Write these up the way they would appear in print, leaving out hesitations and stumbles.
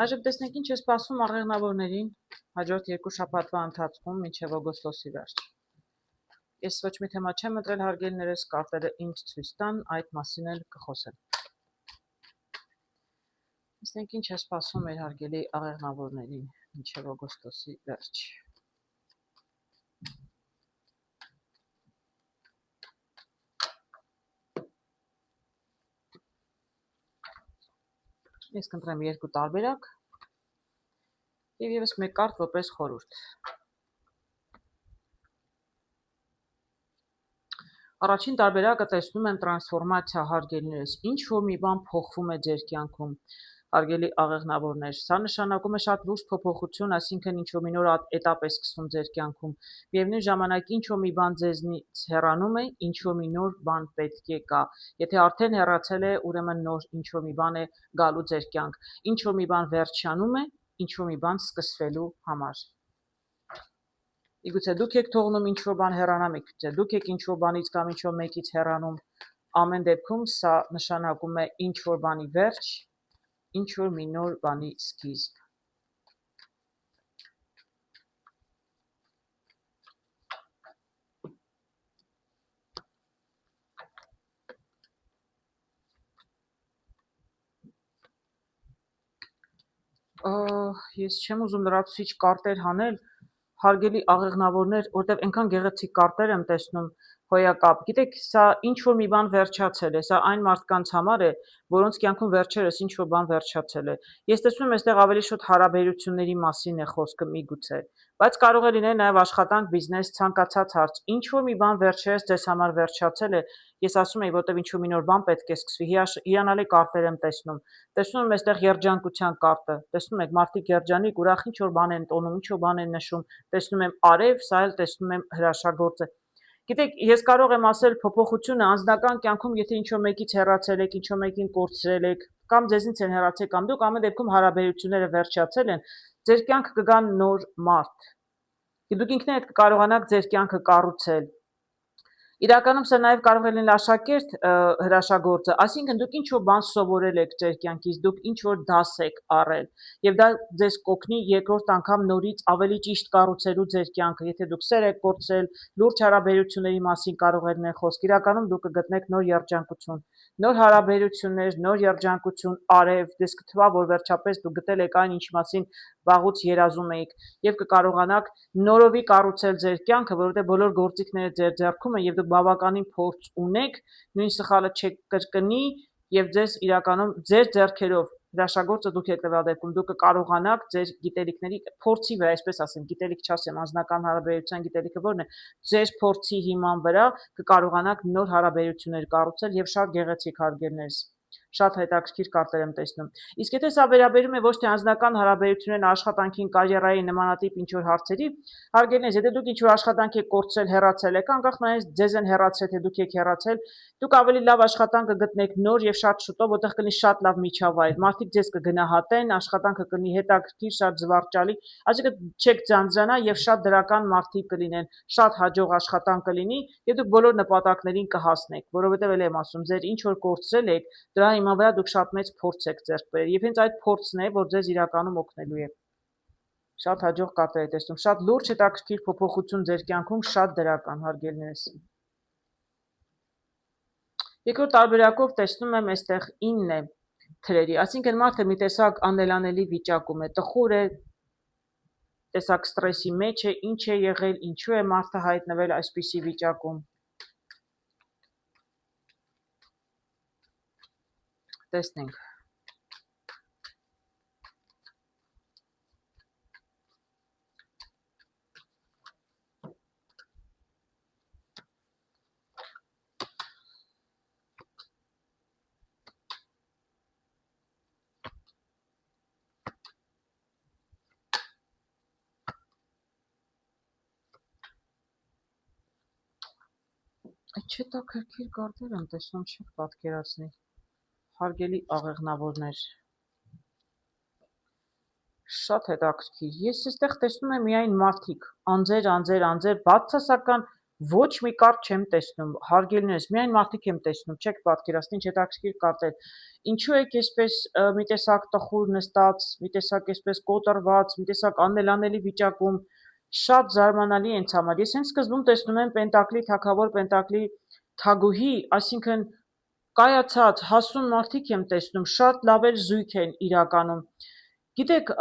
Այժմ տեսնենք ինչ է սպասվում աղեղնավորներին հաջորդ երկու շաբաթվա ընթացքում մինչև օգոստոսի վերջ։ Ես ոչ մի թեմա չեմ ընտրել հարգելիներս, կարտերը ինչ ցույց տան, այդ մասին էլ կխոսեմ։ Տեսնենք ինչ է սպասվում մեր հարգելի աղեղնավորներին մինչև օգոստոսի վերջ։ Ես կընտրեմ երկու տարբերակ եւ եւս մեկ կարտ որպես խորհուրդ։ Առաջին տարբերակը տեսնում եմ տրանսֆորմացիա հարգելիներս, ինչ որ մի բան փոխվում է ձեր կյանքում, հարգելի աղեղնավորներ, սա նշանակում է շատ լուրջ փոփոխություն, այսինքն ինչ որ մի նոր этап է սկսվում ձեր կյանքում։ Միևնույն ժամանակ ինչ որ մի բան ձեզնից հեռանում է, ինչ որ մի նոր բան պետք է գա։ Եթե արդեն հեռացել է, ուրեմն նոր ինչ որ մի բան է գալու ձեր կյանք։ Ինչ որ մի բան վերջանում է, ինչ որ մի բան սկսվելու համար։ Իգուցե դուք եք թողնում ինչ որ բան հեռանա, իգուցե դուք եք ինչ որ բանից կամ ինչ որ մեկից հեռանում, ամեն դեպքում սա նշանակում է ինչ որ բանի վերջ, ինչ որ մի նոր բանի սկիզբ։ Ես չեմ ուզում լրացուցիչ կարտեր հանել, հարգելի աղեղնավորներ, որտեվ այնքան գեղեցիկ կարտեր եմ տեսնում, հոյակապ։ Գիտեք, սա ինչ որ մի բան վերջացել է, սա այն մարդկանց համար է, որոնց կյանքում վերջերս ինչ որ բան վերջացել է։ Ես տեսնում եմ, այստեղ ավելի շուտ հարաբերությունների մասին է խոսքը միգուցե, բայց կարող է լինել նաև աշխատանք, բիզնես, ցանկացած հարց։ Ինչ որ մի բան վերջերս ձեզ համար վերջացել է, ես ասում եմ, որտեվ ինչ որ մի նոր բան պետք է սկսվի, հիանալի կարտեր եմ տեսնում։ Տեսնում եմ այստեղ երջանկության կարտը, տեսնում եք, մարդիկ երջանիկ, ուրախ ինչ որ բան են տոնում, ինչ որ բան են նշում, տեսնում եմ արև, սա էլ տեսնում եմ հրաշագործը։ Գիտեք, ես կարող եմ ասել փոփոխությունը անձնական կյանքում, եթե ինչ որ մեկից հեռացել եք, ինչ որ մեկին կորցրել եք, կամ ձեզնից են հեռացել, կամ դուք ամեն դեպքում հարաբերությունները վերջացել են, ձեր կյանք կգա նոր մարդ։ Դուք ինքներդ կկարողանաք ձեր կյանքը կառուցել։ Իրականում սա նաև կարող է լինել աշակերտ հրաշագործը, այսինքն դուք ինչ որ բան սովորել եք ձեր կյանքից, դուք ինչ որ դաս եք առել, եւ դա ձեզ կօգնի երկրորդ անգամ նորից ավելի ճիշտ կառուցելու ձեր կյանքը, եթե դուք սեր եք կորցրել, լուրջ հարաբերությունների մասին կարող է լինել խոսք, իրականում դուք կգտնեք նոր երջանկություն, նոր հարաբերություններ, նոր երջանկություն, արև, դες կթվա, որ վերջապես դուք գտել եք այն, ինչ մասին վաղուց երազում էիք, եւ կկարողանաք նորովի կառուցել ձեր կյանքը, որովհետեւ բոլոր գործիքները ձեր ձեռքում են եւ դուք բավականին փորձ ունեք, նույն սխալը չեք կրկնի եւ ձեզ իրականում ձեր ձեռքերով հրաշագործը դուք եք տվյալ դեպքում դուք կկարողանաք ձեր գիտելիքների փորձի վրա, այսպես ասեմ, գիտելիք չասեմ, անձնական հարաբերության գիտելիքը որն է, ձեր փորձի հիման վրա կկարողանաք նոր հարաբերություններ կառուցել եւ շատ գեղեցիկ հարգելներս։ Շատ հետաքրքիր կարտեր եմ տեսնում։ Իսկ եթե սա վերաբերում է ոչ թե անձնական հարաբերություններին, աշխատանքին, կարիերային նմանատիպ ինչ որ հարցերի, հարգելիներս, եթե դուք ինչ որ աշխատանք եք կորցրել, հեռացել եք, անկախ նայած ձեզ են հեռացել, թե դուք եք հեռացել, դուք ավելի լավ աշխատանք կգտնեք նոր եւ շատ շուտով, որտեղ կլինի շատ լավ միջավայր, մարդիկ ձեզ կգնահատեն, աշխատանքը կլինի հետաքրքիր, շատ զվարճալի, այսինքն չեք ձանձրանա եւ շատ դրական մարդիկ կլինեն, շատ հաջող աշխատանք կլինի եւ դուք բոլոր նպատակներին կհասնեք, որովհետեւ էլ եմ ասում, ձեր ինչ որ կորցրել եք, դրա հիման վրա դուք շատ մեծ փորձ եք ձեռք բերել եւ հենց այդ փորձն է, որ ձեզ իրականում օգնելու է։ Շատ հաջող կարտեր եք տեսնում, շատ լուրջ հետաքրքիր փոփոխություն ձեր կյանքում, շատ դրական հարգելներս։ Երկրորդ տարբերակով տեսնում եմ այստեղ 9 է թրերի, այսինքն մարդը մի տեսակ անելանելի վիճակում է, տխուր է, տեսակ ստրեսի մեջ է, ինչ է եղել, ինչու է մարդը հայտնվել այսպիսի վիճակում։ Տեսնենք։ Այդ հետաքրքիր կարտեր եմ տեսնում, չեք պատկերացնի։ Հարգելի աղեղնավորներ, շատ հետաքրքիր։ Ես այստեղ տեսնում եմ միայն մարդիկ, անձեր, բացասական ոչ մի կարտ չեմ տեսնում, հարգելիներս, միայն մարդիկ եմ տեսնում, չեք պատկերացնի, ինչ հետաքրքիր կարտեր։ Ինչու եք այսպես մի տեսակ տխուր նստած, մի տեսակ այսպես կոտրված, մի տեսակ անելանելի վիճակում, շատ զարմանալի է ինձ համար։ Ես հենց սկզբում տեսնում եմ Պենտակլի թագավոր, Պենտակլի թագուհի, այսինքն կայացած հասուն մարդիկ եմ տեսնում, շատ լավ էլ զույգ են իրականում։ Գիտեք,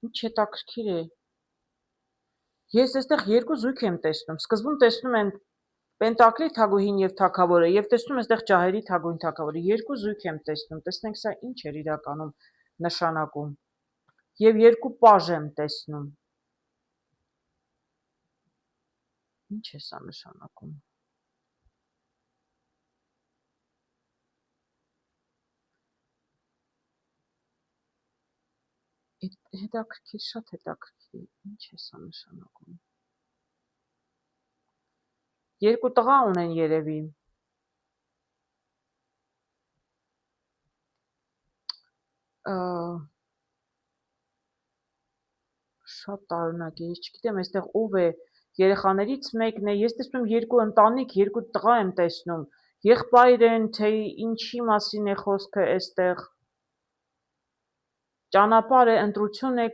ինչ հետաքրքիր է։ Ես այստեղ երկու զույգ եմ տեսնում։ Սկզբում տեսնում եմ Պենտակլի թագուհին եւ թագավորը եւ տեսնում եմ այստեղ ջահերի թագուհին թագավորը։ Երկու զույգ եմ տեսնում։ Տեսնենք սա ինչ է իրականում նշանակում։ Եվ երկու պաժ եմ տեսնում։ Ինչ է սա նշանակում։ Հետաքրքիր, շատ հետաքրքիր։ Ինչ է սա նշանակում։ Երկու տղա ունեն երևի։ Շատ տարօրինակ է, ես չգիտեմ այստեղ ով է, երեխաներից մեկն է, ես տեսնում երկու ընտանիք, երկու տղա եմ տեսնում, եղբայր են, թե ինչի մասին է խոսքը այստեղ, ճանապարհ է, ընտրություն է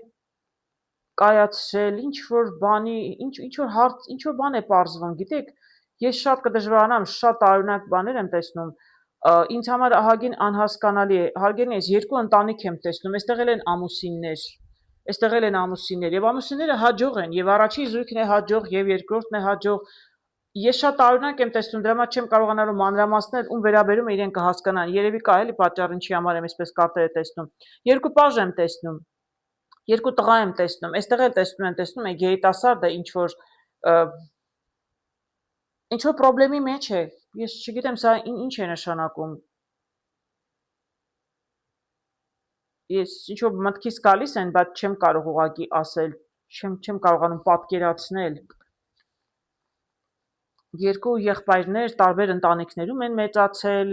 կայացրել, ինչ-որ բանի, ինչ-որ հարց, ինչ-որ բան է պարզվում, գիտեք, ես շատ կդժվարանամ, շատ տարօրինակ բաներ եմ տեսնում, ինձ համար ահագին անհասկանալի է, հարգելի ես երկու ընտանիք եմ տեսնում, այստեղ էլ են ամուսիններ, եւ ամուսինները հաջող են, եւ առաջին զույգն է հաջող, եւ երկրորդն է հաջող, ես շատ տարօրինակ եմ տեսնում, դրա համար չեմ կարողանալու մանրամասնել, ում վերաբերում է իրեն կհասկանան, երևի կա էլի պատճառ, ինչի համար եմ այսպես կարտերը տեսնում, երկու պաժ եմ տեսնում, երկու տղա եմ տեսնում, այստեղ էլ տեսնում եմ երիտասարդը ինչ-որ պրոբլեմի մեջ է, ես չգիտեմ սա ինչ է նշանակում, ես ինչ-որ մտքիս գալիս են, բայց չեմ կարող ուղղակի ասել, չեմ կարողանում պատկերացնել, երկու եղբայրներ տարբեր ընտանիքներում են մեծացել,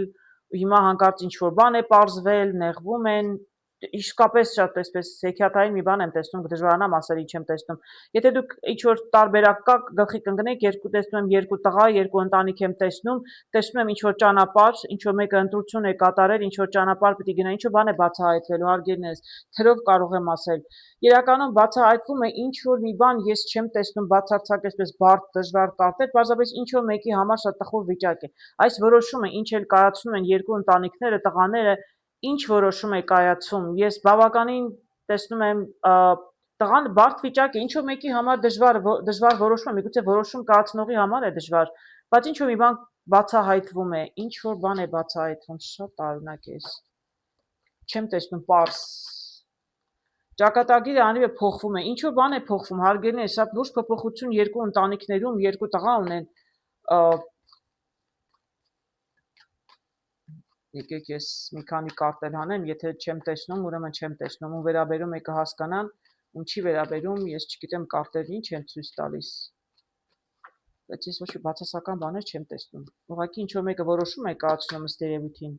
հիմա հանկարծ ինչ-որ բան է պարզվել, նեղվում են, իսկապես շատ այսպես հեքիաթային մի բան եմ տեսնում, դժվարանամ ասել ինչ եմ տեսնում։ Եթե դուք ինչ-որ տարբերակ կա, գլխի կընկնեք, տեսնում եմ երկու տղա, երկու ընտանիք եմ տեսնում եմ ինչ-որ ճանապարհ, ինչ-որ մեկը ընտրություն է կատարել, ինչ-որ ճանապարհ պիտի գնա, ինչ-որ բան է բացահայտվելու, հարգելիներս, թերով կարող եմ ասել։ Իրականում բացահայտվում է ինչ-որ մի բան, ես չեմ տեսնում բացարձակ այսպես բարդ, դժվար կարտեր, պարզապես ինչ-որ մեկի համար շատ տխուր վիճակ է։ Այս որոշումը, ինչ էլ կայացնում են երկու ընտանիքները, տղաները, ինչ որոշում է կայացում, ես բավականին տեսնում եմ տղան բարդ վիճակ է, ինչ-որ մեկի համար դժվար որոշում է, միգուցե որոշում կայացնողի համար է դժվար, բայց ինչ-որ մի բան բացահայտվում է, ինչ-որ բան է բացահայտվում, շատ տարօրինակ է, չեմ տեսնում պարզ, ճակատագիրը անիվե փոխվում է, ինչ-որ բան է փոխվում, հարգելիներ, շատ լուրջ փոփոխություն երկու ընտանիքներում, երկու տղա ունեն, եկեք ես մի քանի կարտեր հանեմ, եթե չեմ տեսնում, ուրեմն չեմ տեսնում, ում վերաբերում է կհասկանան, ում չի վերաբերում, ես չգիտեմ կարտերն ինչ են ցույց տալիս, բայց ես ոչ մի բացասական բաներ չեմ տեսնում, ուղղակի ինչ-որ մեկը որոշում է կայացնում ըստ երևույթին։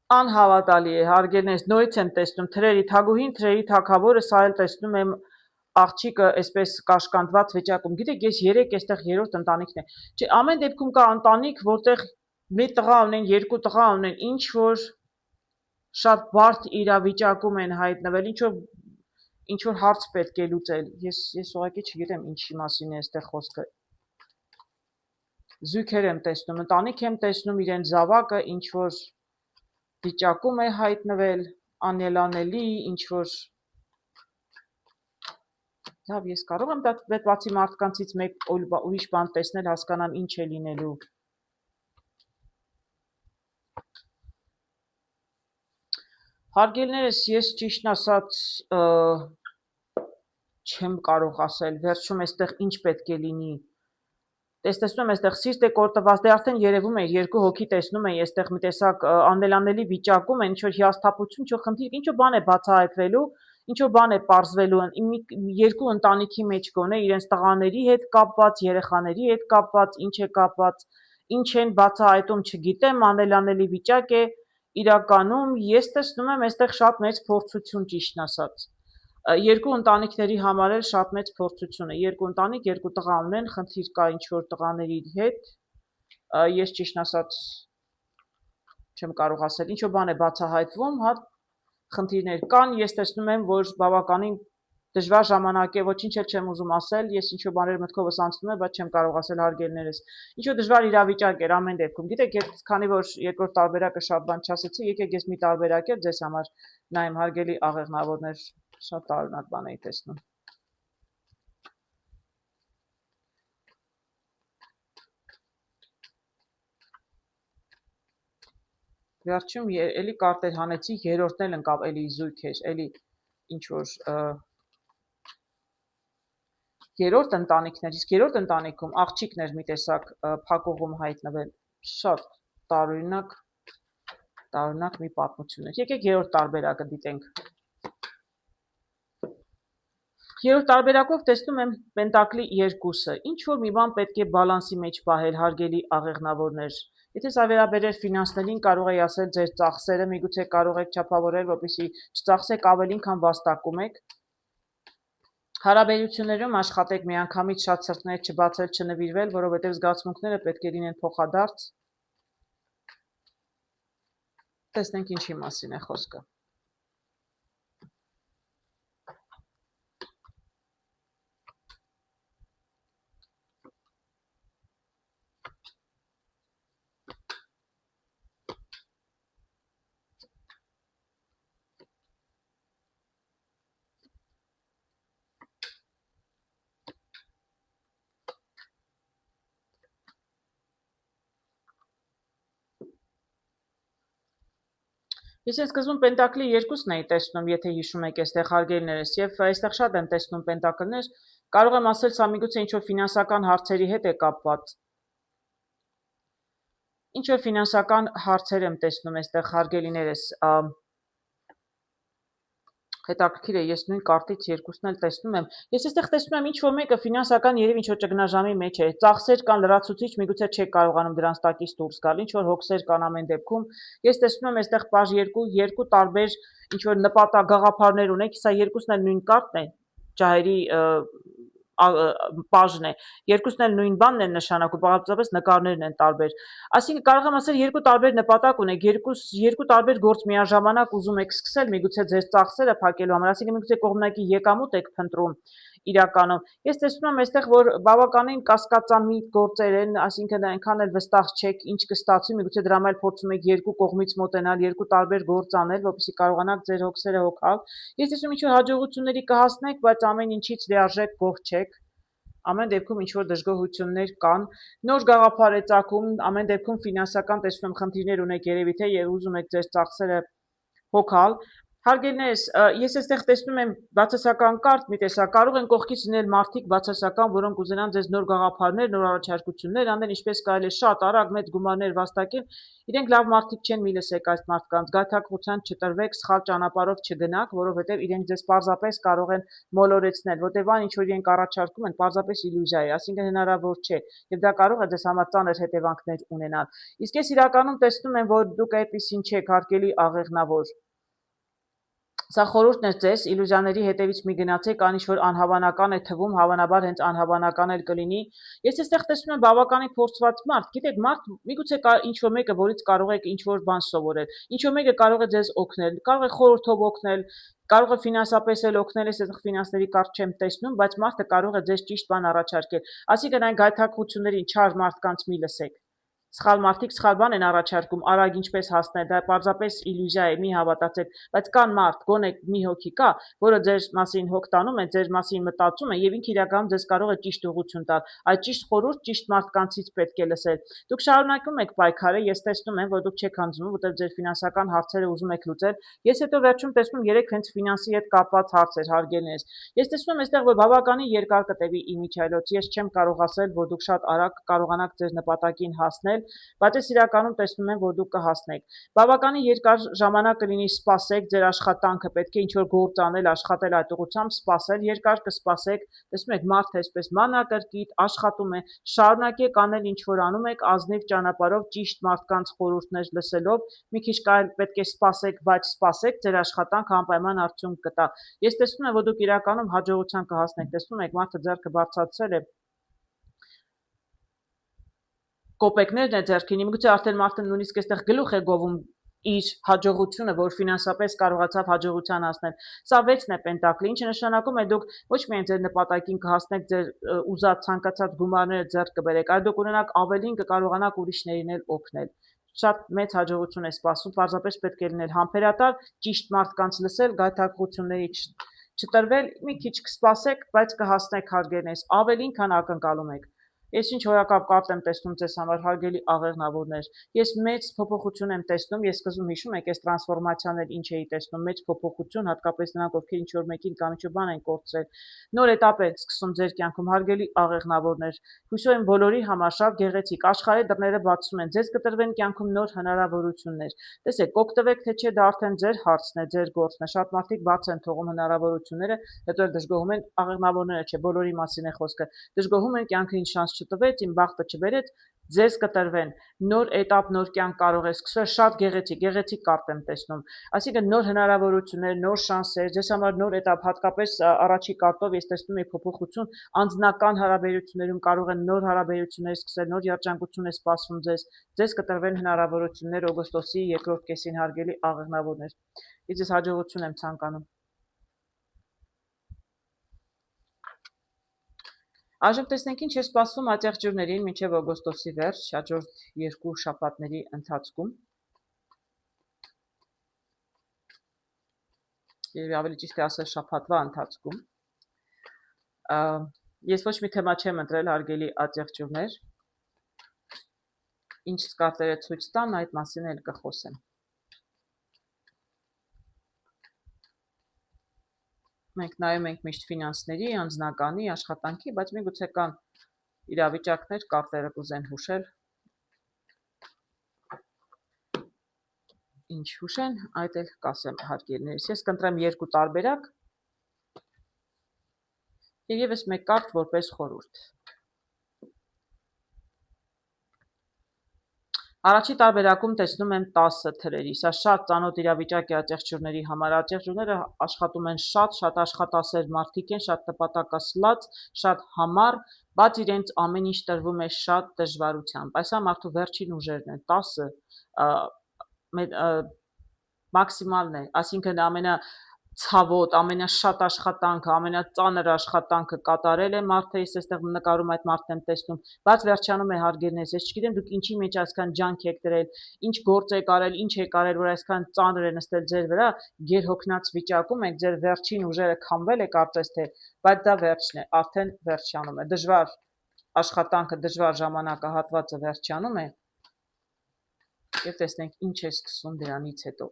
Անհավատալի է, հարգելիներս, նորից եմ տեսնում թրերի թագուհին, թրերի թագավորը, սա էլ տեսնում եմ աղջիկը այսպես կաշկանդված վիճակում, գիտեք, ես 3 այստեղ երրորդ ընտանիքն է, չէ, ամեն դեպքում կա ընտանիք, որտեղ մի տղա ունեն, երկու տղա ունեն, ինչ որ շատ բարդ իրավիճակում են հայտնվել, ինչ որ հարց պետք է լուծել, ես ուղղակի չգիտեմ ինչի մասին է այստեղ խոսքը։ Զույգեր եմ տեսնում, ընտանիք եմ տեսնում, իրեն զավակը ինչ որ վիճակում է հայտնվել, անելանելի, ինչ որ լավ, ես կարող եմ բացի մարդկանցից մեկ ուրիշ բան տեսնել, հասկանամ ինչ է լինելու։ Հարգելիներս, ես ճիշտն ասած չեմ կարող ասել, վերջում այստեղ ինչ պետք է լինի։ Տեսնում եմ այստեղ սիրտ է կորտված, դե արդեն երևում է, երկու հոգի տեսնում են, այստեղ մի տեսակ անելանելի վիճակում են, ինչ-որ հիասթափություն, ինչ-որ խնդիր, ինչ-որ բան է բացահայտվելու, ինչ-որ բան է պարզվելու, երկու ընտանիքի մեջ գոնե իրենց տղաների հետ կապված, երեխաների հետ կապված, ինչ է կապված, ինչ են բացահայտում, չգիտեմ, անելանելի վիճակ է, իրականում ես տեսնում եմ այստեղ շատ մեծ փորձություն ճիշտն ասած։ Երկու ընտանիքների համար էլ շատ մեծ փորձություն է։ Երկու ընտանիք, երկու տղա ունեն, խնդիր կա ինչ որ տղաների հետ։ Ես ճիշտն ասած չեմ կարող ասել, ինչ որ բան է բացահայտվում, հա, խնդիրներ կան, ես տեսնում եմ, որ բավականին դժվար ժամանակ է, ոչինչ էլ չեմ ուզում ասել, ես ինչ որ բաներ մտքովս անցնում եմ, բայց չեմ կարող ասել հարգելներս։ Ինչ որ դժվար իրավիճակ էր ամեն դեպքում։ Գիտեք, քանի որ երկրորդ տարբերակը շատ բան չասեցի, եկեք ես մի տարբերակ էլ ձեզ համար նայեմ, հարգելի աղեղնավորներ, շատ տարօրինակ բան էի տեսնում։ Վերջում էլի կարտեր հանեցի, երրորդն էլ ընկավ, էլի զույգ էր, էլի ինչ որ երրորդ ընտանիքներ, իսկ երրորդ ընտանիքում աղջիկներ մի տեսակ փակուղում հայտնվել, շատ տարօրինակ մի պատմություն էր։ Եկեք երրորդ տարբերակը դիտենք։ Երրորդ տարբերակով տեսնում եմ Պենտակլի 2-ը։ Ինչ որ մի բան պետք է բալանսի մեջ պահել, հարգելի աղեղնավորներ։ Եթե սա վերաբերեր ֆինանսներին, կարող եի ասել ձեր ծախսերը միգուցե կարող եք չափավորել, որպեսզի չծախսեք ավելին, քան վաստակում եք։ Հարաբերություններում աշխատեք միանգամից շատ սրտներ չբացել, չնվիրվել, որովհետև զգացմունքները պետք է լինեն փոխադարձ։ Տեսնենք ինչի մասին է խոսքը։ Ես սկզբում Պենտակլի 2-ն էի տեսնում, եթե հիշում եք այստեղ հարգելներս, եւ այստեղ շատ եմ տեսնում Պենտակլներ, կարող եմ ասել, սա միգուցե ինչ որ ֆինանսական հարցերի հետ է կապված։ Ինչ որ ֆինանսական հարցեր եմ տեսնում այստեղ հարգելիներս, հետաքրքիր է, ես նույն կարտից երկուսն էլ տեսնում եմ։ Ես այստեղ տեսնում եմ ինչ որ մեկը ֆինանսական երևի ինչ որ ճգնաժամի մեջ է։ Ծախսեր կան լրացուցիչ, միգուցե չեք կարողանում դրանց տակից դուրս գալ։ Ինչ որ հոգսեր կան ամեն դեպքում։ Ես տեսնում եմ այստեղ պաժ երկու տարբեր ինչ որ նպատակ գաղափարներ ունեք, սա երկուսն էլ նույն կարտն է, ջահերի պաժն է։ Երկուսն էլ նույն բանն են նշանակում, բաղադրապես նկարներն են տարբեր։ Այսինքն կարող եմ ասել երկու տարբեր նպատակ ունեք, երկու տարբեր գործ միաժամանակ ուզում եք սկսել, միգուցե ձեր ծախսերը փակելու համար, այսինքն միգուցե կողմնակի եկամուտ եք փնտրում իրականում։ Ես տեսնում եմ այստեղ, որ բավականին կասկածամիտ գործեր են, այսինքն այնքան էլ վստահ չեք, ինչ կստացվի, միգուցե դրա համար փորձում եք երկու կողմից մոտենալ, երկու տարբեր գործ անել, որպեսզի կարողանաք ձեր հոգսերը հոգալ։ Ես տեսնում ինչ որ հաջողությունների կհասնեք, բայց ամեն ինչից լիարժեք գոհ չեք։ Ամեն դեպքում ինչ որ դժգոհություններ կան, նոր գաղափար է ծագում, ամեն դեպքում ֆինանսական տեսնում եմ խնդիրներ ունեք երևի թե եւ ուզում եք ձեր ծախսերը հոգալ։ Հարգելներս, ես այստեղ տեսնում եմ բացասական կարտ, մի տեսակ կարող են կողքից լինել մարդիկ բացասական, որոնք ուզենան ձեզ նոր գաղափարներ, նոր առաջարկություններ անել, ինչպես կարելի է շատ արագ մեծ գումարներ վաստակել։ Իրենք լավ մարդիկ չեն, մի լսեք այս մարդկանց, գայթակղության չտրվեք, սխալ ճանապարհով չգնաք, որովհետև իրենք ձեզ պարզապես կարող են մոլորեցնել, որտեվ այն ինչ որ իրենք առաջարկում են, պարզապես իլյուզիա է, այսինքն հնարավոր չէ, եւ դա կարող է ձեզ համար ծանր հետևանքներ ունենալ։ Իսկ ես իրականում տեսնում եմ, որ դուք այդպեսին չեք, հարգելի աղեղնավոր։ Սա խորհուրդն է ձեզ, իլյուզիաների հետևից մի գնացեք, այն ինչ-որ անհավանական է թվում, հավանաբար հենց անհավանական էլ կլինի։ Ես այստեղ տեսնում եմ բավականին փորձված մարդ, գիտեք, մարդ միգուցե ինչ-որ մեկը, որից կարող եք ինչ-որ բան սովորել, ինչ-որ մեկը կարող է ձեզ օգնել, կարող է խորհրդով օգնել, կարող է ֆինանսապես էլ օգնել, ես այստեղ ֆինանսների կարտ չեմ տեսնում, բայց մարդը կարող է ձեզ ճիշտ բան առաջարկել։ Այսինքն այն գայթակղություններին չար մարդկանց մի լսեք։ Սխալ մարդիկ սխալ բան են առաջարկում, արագ ինչպես հասնել, դա պարզապես իլյուզիա է, մի հավատացեք, բայց կան մարդ, գոնե մի հոգի կա, որը ձեր մասին հոգ տանում է, ձեր մասին մտածում է եւ ինքը իրականում ձեզ կարող է ճիշտ ուղղություն տալ։ Այդ ճիշտ խորհուրդ ճիշտ մարդկանցից պետք է լսել։ Դուք շարունակում եք պայքարը, ես տեսնում եմ, որ դուք չեք հանձնում, որտեղ ձեր ֆինանսական հարցերը ուզում եք լուծել։ Ես հետո վերջում տեսնում 3 հենց ֆինանսի հետ կապված հարցեր, հարգելներս։ Ես տեսնում եմ այստեղ, որ բավականին երկար կտևի իմիջիայլոց։ Ես չեմ կարող ասել, որ դուք շատ արագ կարողանաք ձեր նպատակին հասնել, հասնել, բայց ես իրականում տեսնում եմ, որ դուք կհասնեք։ Բավականին երկար ժամանակ կլինի սպասեք ձեր աշխատանքը, պետք է ինչ-որ գործ անել, աշխատել այդ ուղղությամբ, սպասել, երկար կսպասեք, տեսնում եք, մարդը այսպես մանրակրկիտ աշխատում է, շարունակեք անել ինչ-որ անում եք, ազնիվ ճանապարհով, ճիշտ մարդկանց խորհուրդներ լսելով, մի քիչ պետք է սպասեք, բայց սպասեք, ձեր աշխատանքը անպայման արդյունք կտա։ Ես տեսնում եմ, որ դուք իրականում հաջողության կհասնեք, տեսնում եք, մարդը ձեռքը բարձրացրել է, կոպեկներն է ձեռքին, միգուցե արդեն մարդը նույնիսկ այստեղ գլուխ է գովում իր հաջողությունը, որ ֆինանսապես կարողացավ հաջողության հասնել։ Սա 6-ն է պենտակլի, ինչը նշանակում է դուք ոչ միայն ձեր նպատակին կհասնեք, ձեր ուզած ցանկացած գումարները ձեռք կբերեք, այլ դուք ունենաք ավելին կկարողանաք ուրիշներին էլ օգնել։ Շատ մեծ հաջողություն է սպասում, պարզապես պետք է լինել համբերատար, ճիշտ մարդկանց լսել, գայթակղությունների չտրվել, մի քիչ կսպասեք, բայց կհասնեք հարգերներս, ավելին, քան ակնկալում եք։ Ես ինչ որակապ կարտ եմ տեսնում ձեզ համար հարգելի աղեղնավորներ, ես մեծ փոփոխություն եմ տեսնում, ես սկզբում հիշում եք այս տրանսֆորմացիաներ ինչ էի տեսնում, մեծ փոփոխություն, հատկապես նրանք, ովքեր ինչ-որ մեկին կամ ինչ-որ բան են կորցրել, նոր էտապ է սկսում ձեր կյանքում, հարգելի աղեղնավորներ, հույսով եմ բոլորի համար շատ գեղեցիկ, աշխարհի դռները բացում են, ձեզ կտրվեն կյանքում նոր հնարավորություններ, տեսեք, օգտվեք թե չէ, դա արդեն ձեր հարցն է, ձեր գործն է, շատ մարդիկ բաց են թողում հնարավորությունները, հետո էլ դժգոհում են, աղեղնավորները չէ, բոլորի մասին է խոսքը, դժգոհում են կյանքը ինչ շանս չտվեց, իմ բախտը չբերեց, ձեզ կտրվեն, նոր էտապ, նոր կյանք կարող է սկսվել, շատ գեղեցիկ կարտ եմ տեսնում, այսինքն նոր հնարավորություններ, նոր շանսեր, ձեզ համար նոր էտապ, հատկապես առաջի կարտով ես տեսնում եմ փոփոխություն, անձնական հարաբերություններում կարող են նոր հարաբերություններ սկսել, նոր երջանկություն է սպասվում ձեզ կտրվեն հնարավորություններ օգոստոսի երկրորդ կեսին, հարգելի աղեղնավորներ, ես ձեզ հաջողություն եմ ցանկանում։ Այժմ տեսնենք ինչ է սպասվում ատեղջուրներին մինչև օգոստոսի վերջ, հաջորդ 2 շաբաթների ընթացքում։ Երևի ավելի ճիշտ է ասել շաբաթվա ընթացքում։ Ես ոչ մի թեմա չեմ ընտրել, հարգելի ատեղջուրներ։ Ինչ կարտերը ցույց տան, այդ մասին էլ կխոսեմ։ Մենք նայում ենք միշտ ֆինանսների, անձնականի, աշխատանքի, բայց միգուցե կան իրավիճակներ, կարտերը կուզեն հուշել։ Ինչ հուշեն, այդ էլ կասեմ հարգելիներս։ Ես կընտրեմ 2 տարբերակ եւ եւս մեկ կարտ որպես խորհուրդ։ Առաջի տարբերակում տեսնում եմ 10 թրերի, սա շատ ծանոթ իրավիճակ է ատեղջուրների համար, ատեղջուրները աշխատում են շատ աշխատասեր մարդիկ են, շատ նպատակասլաց, շատ համառ, բայց իրենց ամեն ինչ տրվում է շատ դժվարությամբ, այս մարդու վերջին ուժերն են, 10-ը մաքսիմալն է, այսինքն ցավոտ, ամենաշատ աշխատանքը, ամենածանր աշխատանքը կատարել է մարդը, ես այստեղ նկարում այդ մարդն եմ տեսնում, բայց վերջանում է հարգերներս, ես չգիտեմ դուք ինչի մեջ այսքան ջանք եք դրել, ինչ գործ եք արել, ինչ եք արել, որ այսքան ծանր է նստել ձեր վրա, գերհոգնած վիճակում եք, ձեր վերջին ուժերը քամվել է կարծես թե, բայց դա վերջն է, արդեն վերջանում է, դժվար աշխատանքը, դժվար ժամանակահատվածը վերջանում է, եւ տեսնենք ինչ է սկսվում դրանից հետո։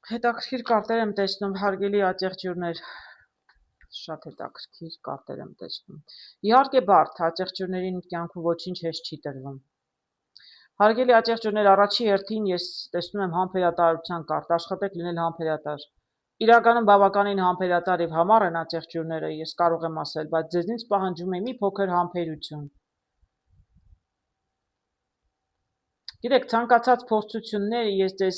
Հետաքրքիր կարտեր եմ տեսնում, հարգելի ատեղջուրներ, շատ հետաքրքիր կարտեր եմ տեսնում։ Իհարկե բարդ, ատեղջուրներին կյանքում ոչինչ հեշտ չի տրվում։ Հարգելի ատեղջուրներ, առաջի հերթին ես տեսնում եմ համբերատարության կարտ, աշխատեք լինել համբերատար։ Իրականում բավականին համբերատար եւ համառ են ատեղջուրները, ես կարող եմ ասել, բայց ձեզնից պահանջում է մի փոքր համբերություն։ Գիտեք, ցանկացած փորձություններ, ես ձեզ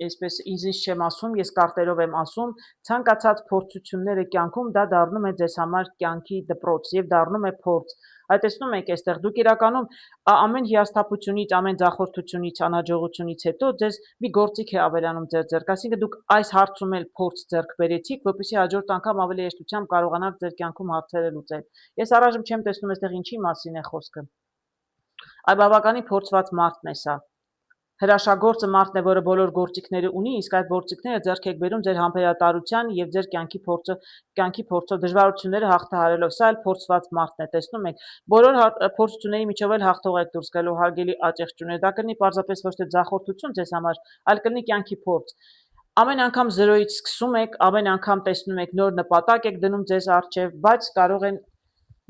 այսպես ինձ չեմ ասում, ես կարտերով եմ ասում, ցանկացած փորձությունները կյանքում դա դառնում է ձեզ համար կյանքի դպրոց եւ դառնում է փորձ։ Այդ տեսնում եք, այստեղ դուք իրականում ամեն հիասթափությունից, ամեն ձախորդությունից, անհաջողությունից հետո ձեզ մի գործիք է ավելանում ձեր ձեռք, այսինքն դուք այս հարցում էլ փորձ ձեռք բերեցիք, որպեսզի հաջորդ անգամ ավելի հեշտությամբ կարողանաք ձեր կյանքում հարցերը լուծել։ Ես առայժմ չեմ տեսնում այստեղ ինչի մասին է խոսքը։ Այ բավականին փորձված մարդն է սա։ Հրաշագործը մարդն է, որը բոլոր գործիքները ունի, իսկ այդ գործիքները ձեռք եք բերում ձեր համբերատարության եւ ձեր կյանքի փորձով դժվարությունները հաղթահարելով։ Սա էլ փորձված մարդն է, տեսնում եք։ Բոլոր փորձությունների միջով էլ հաղթող եք դուրս գալու, հարգելի աջակցություններ։ Դա կլինի պարզապես ոչ թե ձախորդություն ձեզ համար, այլ կլինի կյանքի փորձ։ Ամեն անգամ 0-ից սկսում եք, ամեն անգամ տեսնում եք նոր նպատակ եք դնում ձեզ առջև, բայց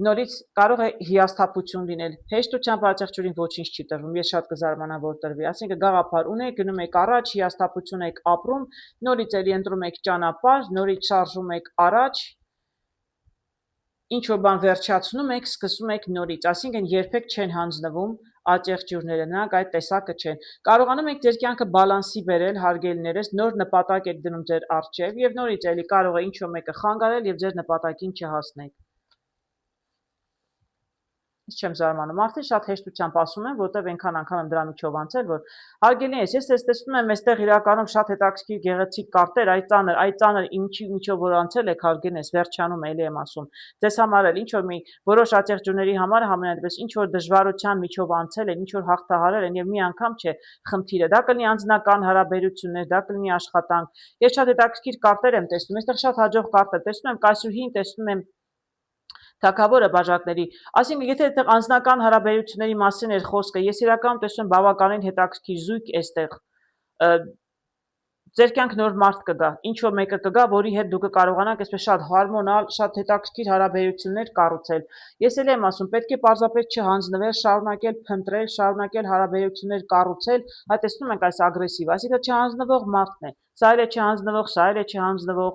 նորից կարող է հիասթափություն լինել։ Հեշտությամբ աջակցությունին ոչինչ չի տրվում, ես շատ կզարմանամ, որ տրվի։ Այսինքն գաղափար ունեք, գնում եք առաջ, հիասթափություն եք ապրում, նորից էլի ընտրում եք ճանապարհ, նորից շարժում եք առաջ, ինչ որ բան վերջացնում եք, սկսում եք նորից։ Այսինքն երբեք չեն հանձնվում աջակցությունները, նրանք այդ տեսակը չեն։ Կարողանում եք ձեր կյանքը բալանսի բերել, հարգելիներս, նոր նպատակ եք դնում ձեր առջև եւ նորից էլի կարող է ինչ-որ մեկը խանգարել եւ ձեր նպատակին չհասնեք։ Ես չեմ զարմանում, արդեն շատ հեշտությամբ ասում եմ, որտեվ այնքան անգամ եմ դրա միջով անցել, որ հարգելի ես, ես տեսնում եմ այստեղ իրականում շատ հետաքրքիր գեղեցիկ կարտեր, այդ ծանր ինչի միջով որ անցել եք, հարգելի ես, վերջանում էլի եմ ասում։ Ձեզ համար էլ ինչ որ մի որոշ աջակցությունների համար համենայնդեպս ինչ որ դժվարության միջով անցել են, ինչ որ հաղթահարել են եւ մի անգամ չէ խնդիրը։ Դա կլինի անձնական հարաբերություններ, դա կլինի աշխատանք։ Ես շատ հետաքրքիր կարտեր եմ տեսնում, այստեղ շատ հաջող կարտեր տեսնում եմ, կայսրուհին տեսնում եմ թագավորը բաժակների, այսինքն եթե այդտեղ անձնական հարաբերությունների մասին էր խոսքը, ես իրականում տեսնում եմ բավականին հետաքրքիր զույգ այստեղ։ Ձեր կյանք նոր մարդ կգա, ինչ որ մեկը կգա, որի հետ դուք կարողանաք այսպես շատ հարմոնալ, շատ հետաքրքիր հարաբերություններ կառուցել։ Ես էլ եմ ասում, պետք է պարզապես չհանձնվել, շարունակել փնտրել, շարունակել հարաբերություններ կառուցել, այդ տեսնում ենք այս ագրեսիվ, այսինքն չհանձնվող մարդն է։ Սա էլ է չհանձնվող, սա էլ է չհանձնվող։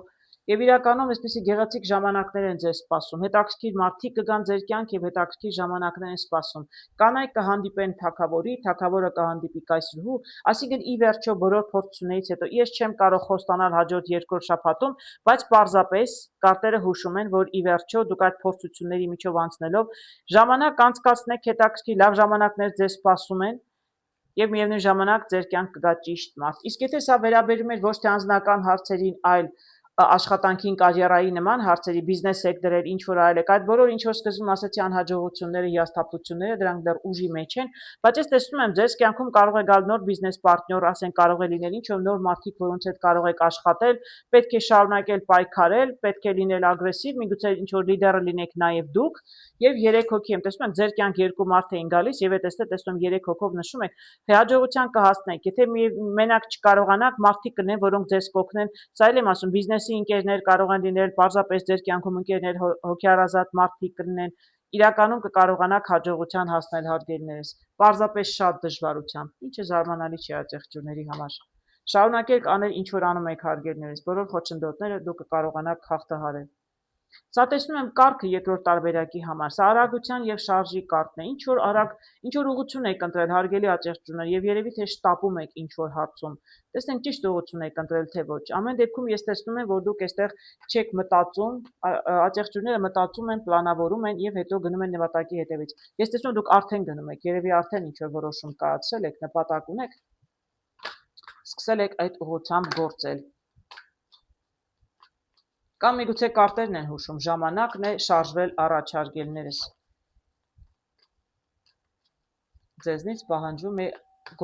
Եվ իրականում այսպեսի գեղեցիկ ժամանակներ են ձեզ սպասում, հետաքրքիր մարդիկ կգան ձեր կյանք եւ հետաքրքիր ժամանակներ են սպասում։ Կանայք կհանդիպեն թագավորի, թագավորը կհանդիպի կայսրուհու, այսինքն ի վերջո բոլոր փորձություններից հետո ես չեմ կարող խոստանալ հաջորդ երկրորդ շաբաթում, բայց պարզապես կարտերը հուշում են, որ ի վերջո դուք այդ փորձությունների միջով անցնելով ժամանակ անցկացնեք հետաքրքիր լավ ժամանակներ ձեզ սպասում են եւ միևնույն ժամանակ ձեր կյանք կգա ճիշտ մարդ։ Իսկ եթե սա վերաբերում է ոչ թե անձնական հարցերին, այլ աշխատանքին, կարիերայի նման հարցերի, բիզնես սեկտորեր, ինչ որ այլ եք, այդ բոլոր ինչ որ սկզբում ասացի անհաջողությունները, հիասթափությունները, դրանք դեռ ուժի մեջ են, բայց ես տեսնում եմ ձեզ կյանքում կարող է գալ նոր բիզնես պարտներ, ասեն կարող է լինել ինչ որ նոր մարդիկ, որոնց հետ կարող եք աշխատել, պետք է շարունակել պայքարել, պետք է լինել ագրեսիվ, միգուցե ինչ որ լիդերը լինեք նաև դուք, եւ 3 հոգի եմ տեսնում եմ ձեր կյանք 2 մարդ էին գալիս եւ այդ տեսնում 3 հոգով նշում եք հաջողության կհասնեք, եթե մենակ չկարողանաք, մարդիկ կլինեն, որոնք ձեզ կօգնեն, սա էլ եմ ասում, բիզնեսի ընկերներ կարող են լինել, պարզապես ձեր կյանքում ընկերներ, հոգեարազատ մարդիկ կլինեն, իրականում կկարողանաք հաջողության հասնել հարգելիներս, պարզապես շատ դժվարությամբ, ինչը զարմանալի չի աջակցությունների համար։ Շարունակեք անել ինչ որ անում եք հարգելիներս, բոլոր խոչընդոտները դուք կկարողանաք հաղթահարել։ Սա տեսնում եմ կարգը երկրորդ տարբերակի համար, սա արագության եւ շարժի կարգն է, ինչ որ արագ, ինչ որ ուղղություն եք ընտրել հարգելի աջակցություններ եւ երևի թե շտապում եք ինչ որ հարցում։ Տեսնենք ճիշտ ուղղություն եք ընտրել թե ոչ։ Ամեն դեպքում ես տեսնում եմ, որ դուք այստեղ չեք մտածում, աջակցությունները մտածում են, պլանավորում են եւ հետո գնում են նպատակի հետևից։ Ես տեսնում եմ դուք արդեն գնում եք, երևի արդեն ինչ որ որոշում կայացրել եք, նպատակ ունեք, սկսել եք այդ ուղղությամբ գործել։ Կամ միգուցե կարտերն են հուշում, ժամանակն է շարժվել առաջ հարգելիներս։ Ձեզնից պահանջում է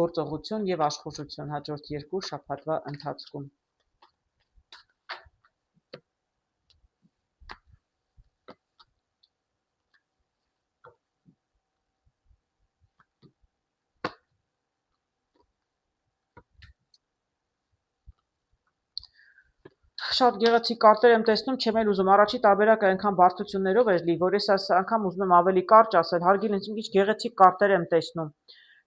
գործողություն եւ աշխուժություն հաջորդ 2 շաբաթվա ընթացքում։ Շատ գեղեցիկ կարտեր եմ տեսնում, չեմ էլ ուզում, առաջի տարբերակը այնքան բարդություններով էր լի, որ ես այս անգամ ուզում եմ ավելի կարճ ասել, հարգելի ինձ ինչ գեղեցիկ կարտեր եմ տեսնում,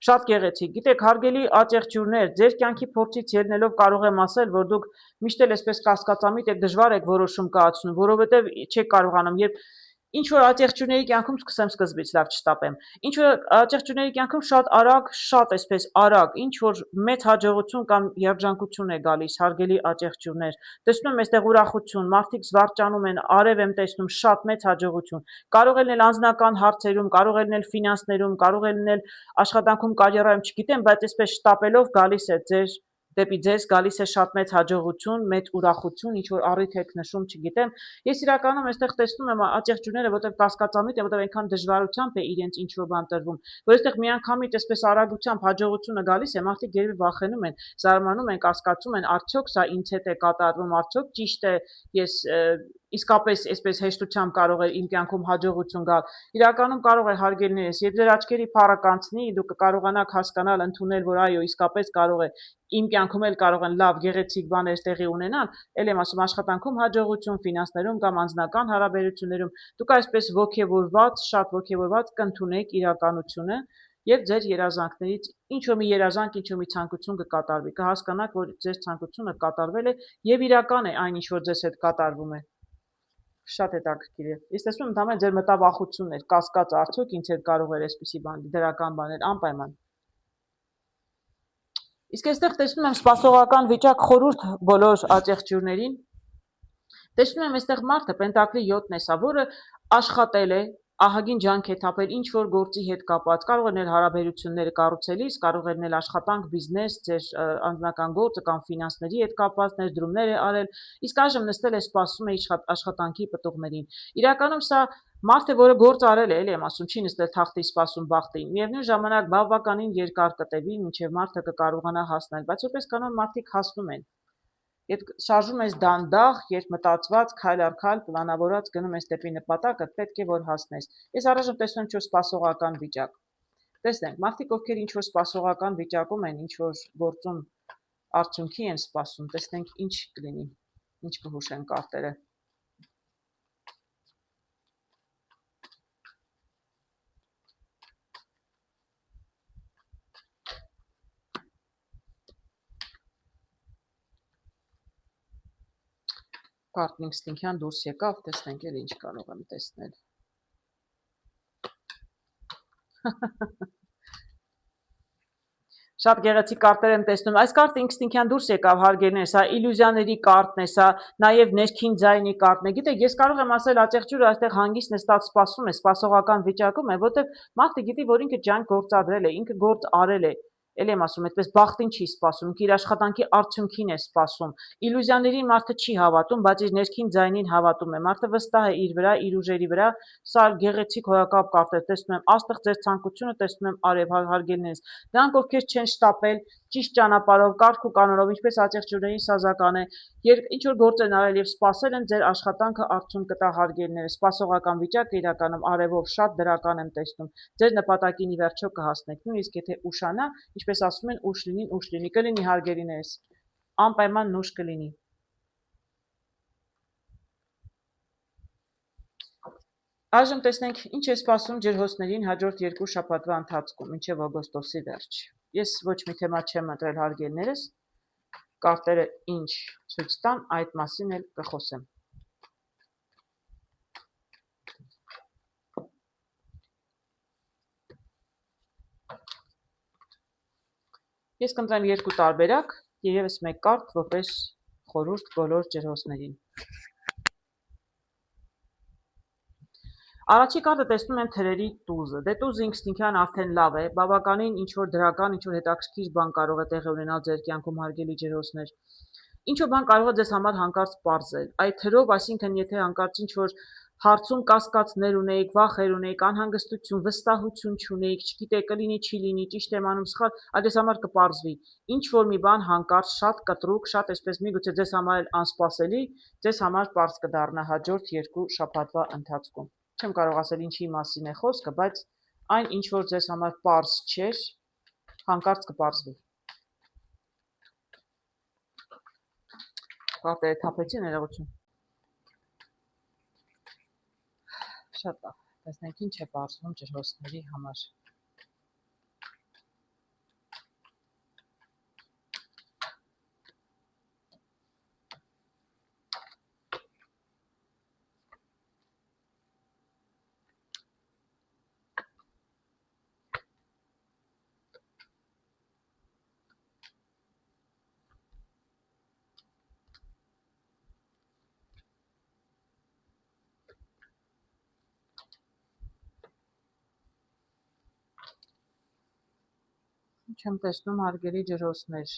շատ գեղեցիկ, գիտեք հարգելի աջակցություններ, ձեր կյանքի փորձից ելնելով կարող եմ ասել, որ դուք միշտ էլ այսպես կասկածամիտ եք, դժվար եք որոշում կայացնում, որովհետև չեք կարողանում, երբ Ինչ որ աջեղջյուրների կյանքում սկսեմ սկզբից, լավ չշտապեմ։ Ինչ որ աջեղջյուրների կյանքում շատ արագ, շատ այսպես արագ, ինչ որ մեծ հաջողություն կամ երջանկություն է գալիս, հարգելի աջեղջյուրներ։ Տեսնում եմ այստեղ ուրախություն, մարդիկ զվարճանում են, արև եմ տեսնում, շատ մեծ հաջողություն։ Կարող է լինել անձնական հարցերում, կարող է լինել ֆինանսներում, կարող է լինել աշխատանքում, կարիերայում, չգիտեմ, բայց այսպես շտապելով գալիս է դեպի ձեզ գալիս է շատ մեծ հաջողություն, մեծ ուրախություն, ինչ որ առիթ եք նշում, չգիտեմ։ Ես իրականում այստեղ տեսնում եմ աջեղջյուրները, որտեղ կասկածամիտ է, որտեղ այնքան դժվարությամբ է իրենց ինչ որ բան տրվում, որ այստեղ միանգամից այսպես արագությամբ հաջողությունը գալիս է, մարդիկ երբի վախենում են, զարմանում են, կասկածում են, արդյոք սա ինձ հետ է կատարվում, արդյոք ճիշտ է, ես իսկապես այսպես հեշտությամբ կարող է իմ կյանքում հաջողություն գալ։ Իրականում կարող է հարգելիներս, երբ ձեր աչքերի փառը կանցնի, դուք կկարողանաք հասկանալ, ընդունել, որ այո, իսկապես կարող է իմ կյանքում էլ կարող են լավ գեղեցիկ բաներ տեղի ունենալ, ել եմ ասում աշխատանքում հաջողություն, ֆինանսներում կամ անձնական հարաբերություններում, դուք այսպես ոգևորված, շատ ոգևորված կընդունեք իրականությունը եւ ձեր երազանքներից ինչ որ մի երազանք, ինչ որ մի ցանկություն կկատարվի, կհասկանաք, որ ձեր ցանկությունը կատարվել է եւ իրական է այն, ինչ որ ձեզ հետ կատարվում է։ Շատ հետաքրքիր է։ Ես տեսնում եմ ընդհանրապես ձեր մտավախությունն էր, կասկած արդյոք ինձ հետ կարող էր այսպիսի բան, դրական բաներ, անպայման։ Իսկ այստեղ տեսնում եմ սպասողական վիճակ խորհուրդ բոլոր աջեղջյուրներին։ Տեսնում եմ այստեղ մարդը պենտակլի 7-ն է սա, որը աշխատել է, ահագին ջանք է թափել ինչ որ գործի հետ կապված, կարող է լինել հարաբերությունները կառուցելիս, կարող է լինել աշխատանք, բիզնես, ձեր անձնական գործը կամ ֆինանսների հետ կապված ներդրումներ է արել, իսկ այժմ նստել է սպասում է աշխատանքի պտուղներին։ Իրականում սա մարդ է, որը գործ արել է, էլի եմ ասում, չի նստել թախտի սպասում բախտին։ Միևնույն ժամանակ բավականին երկար կտևի, մինչև մարդը կկարողանա հասնել, բայց որպես կանոն մարդիկ հասնում են։ Երբ շարժում ես դանդաղ, երբ մտածված, քայլ առ քայլ, պլանավորած գնում ես դեպի նպատակը, պետք է որ հասնես։ Ես առայժմ տեսնում եմ ինչ-որ սպասողական վիճակ։ Տեսնենք, մարդիկ, ովքեր ինչ-որ սպասողական վիճակում են, ինչ-որ գործում արդյունքի են սպասում, տեսնենք ինչ կլինի, ինչ կհուշեն կարտերը։ Կարդն ինստինքտյան դուրս եկավ, տեսնենք էլ ինչ կարող եմ տեսնել։ Շատ գեղեցիկ կարտեր եմ տեսնում։ Այս կարտը ինստինքտյան դուրս եկավ, հարգելիներ, սա իլյուզիաների կարտն է, սա նաև ներքին ձայնի կարտն է։ Գիտեք, ես կարող եմ ասել, աջեղջյուրը այստեղ հանգիստ նստած սպասում է, սպասողական վիճակում է, որտեղ մարդը գիտի, որ ինքը ջանք գործադրել է, ինքը գործ արել է։ Էլ եմ ասում, այդպես բախտին չի սպասում, իր աշխատանքի արդյունքին է սպասում։ Իլյուզիաներին մարդը չի հավատում, բայց իր ներքին ձայնին հավատում է։ Մարդը վստահ է իր վրա, իր ուժերի վրա։ Սա գեղեցիկ հոյակապ կարտեր, տեսնում եմ, աստղ ձեր ցանկությունը, տեսնում եմ արև հարգելիներս։ Դրանք ովքեր չեն շտապել, ճիշտ ճանապարհով, կարգ ու կանոնով, ինչպես աջեղջյուրների սազական է, ինչ որ գործ են արել եւ սпасել են, ձեր աշխատանքը արդյունք կտա հարգելիները։ Սպասողական վիճակը իրականում արևով շատ դրական եմ տեսնում։ Ձեր նպատակին ի վերջո կհասնեք։ Նույնիսկ եթե ուշանա, ինչպես ասում են, ուշ լինի, կլինի հարգելիներս։ Անպայման նուշ կլինի։ Այժմ տեսնենք ինչ է սպասում ջրհոսներին հաջորդ 2 շաբաթվա ընթացքում, մինչև օգոստոսի վերջ։ Ես ոչ մի թեմա չեմ ընտրել հարգելիներս, կարտերը ինչ ցույց տան, այդ մասին էլ կխոսեմ։ Ես կընտրեմ 2 տարբերակ, երևս 1 կարտ, որպես խորհուրդ բոլոր ջրհոսներին։ Առաջի կարտը տեսնում եմ թրերի տուզը։ Դե տուզը ինստինքտյան արդեն լավ է, բավականին ինչ որ դրական, ինչ որ հետաքրքիր բան կարող է տեղի ունենալ ձեր կյանքում հարգելի ջրհոսներ։ Ինչ որ բան կարող է ձեզ համար հանկարծ պարզել։ Այդ թրով, այսինքն եթե հանկարծ ինչ որ հարցում կասկածներ ունեիք, վախեր ունեիք, անհանգստություն, վստահություն չունեիք, չգիտեք, կլինի, չի լինի, ճիշտ եմ անում, սխալ, այդ ձեզ համար կպարզվի։ Ինչ որ մի բան հանկարծ շատ կտրուկ, շատ այսպես միգուցե ձեզ համար էլ անսպասելի, ձեզ համար պարզ կդառնա հաջորդ 2 շաբաթվա ընթացքում։ Չեմ կարող ասել ինչի մասին է խոսքը, բայց այն ինչ որ ձեզ համար պարզ չէր, հանկարծ կպարզվի։ Կարտերը թափեցի, ներողություն։ Շատ լավ, տեսնենք ինչ է պարզվում ջրհոսների համար։ Չեմ տեսնում հարգելի ջրոցներ։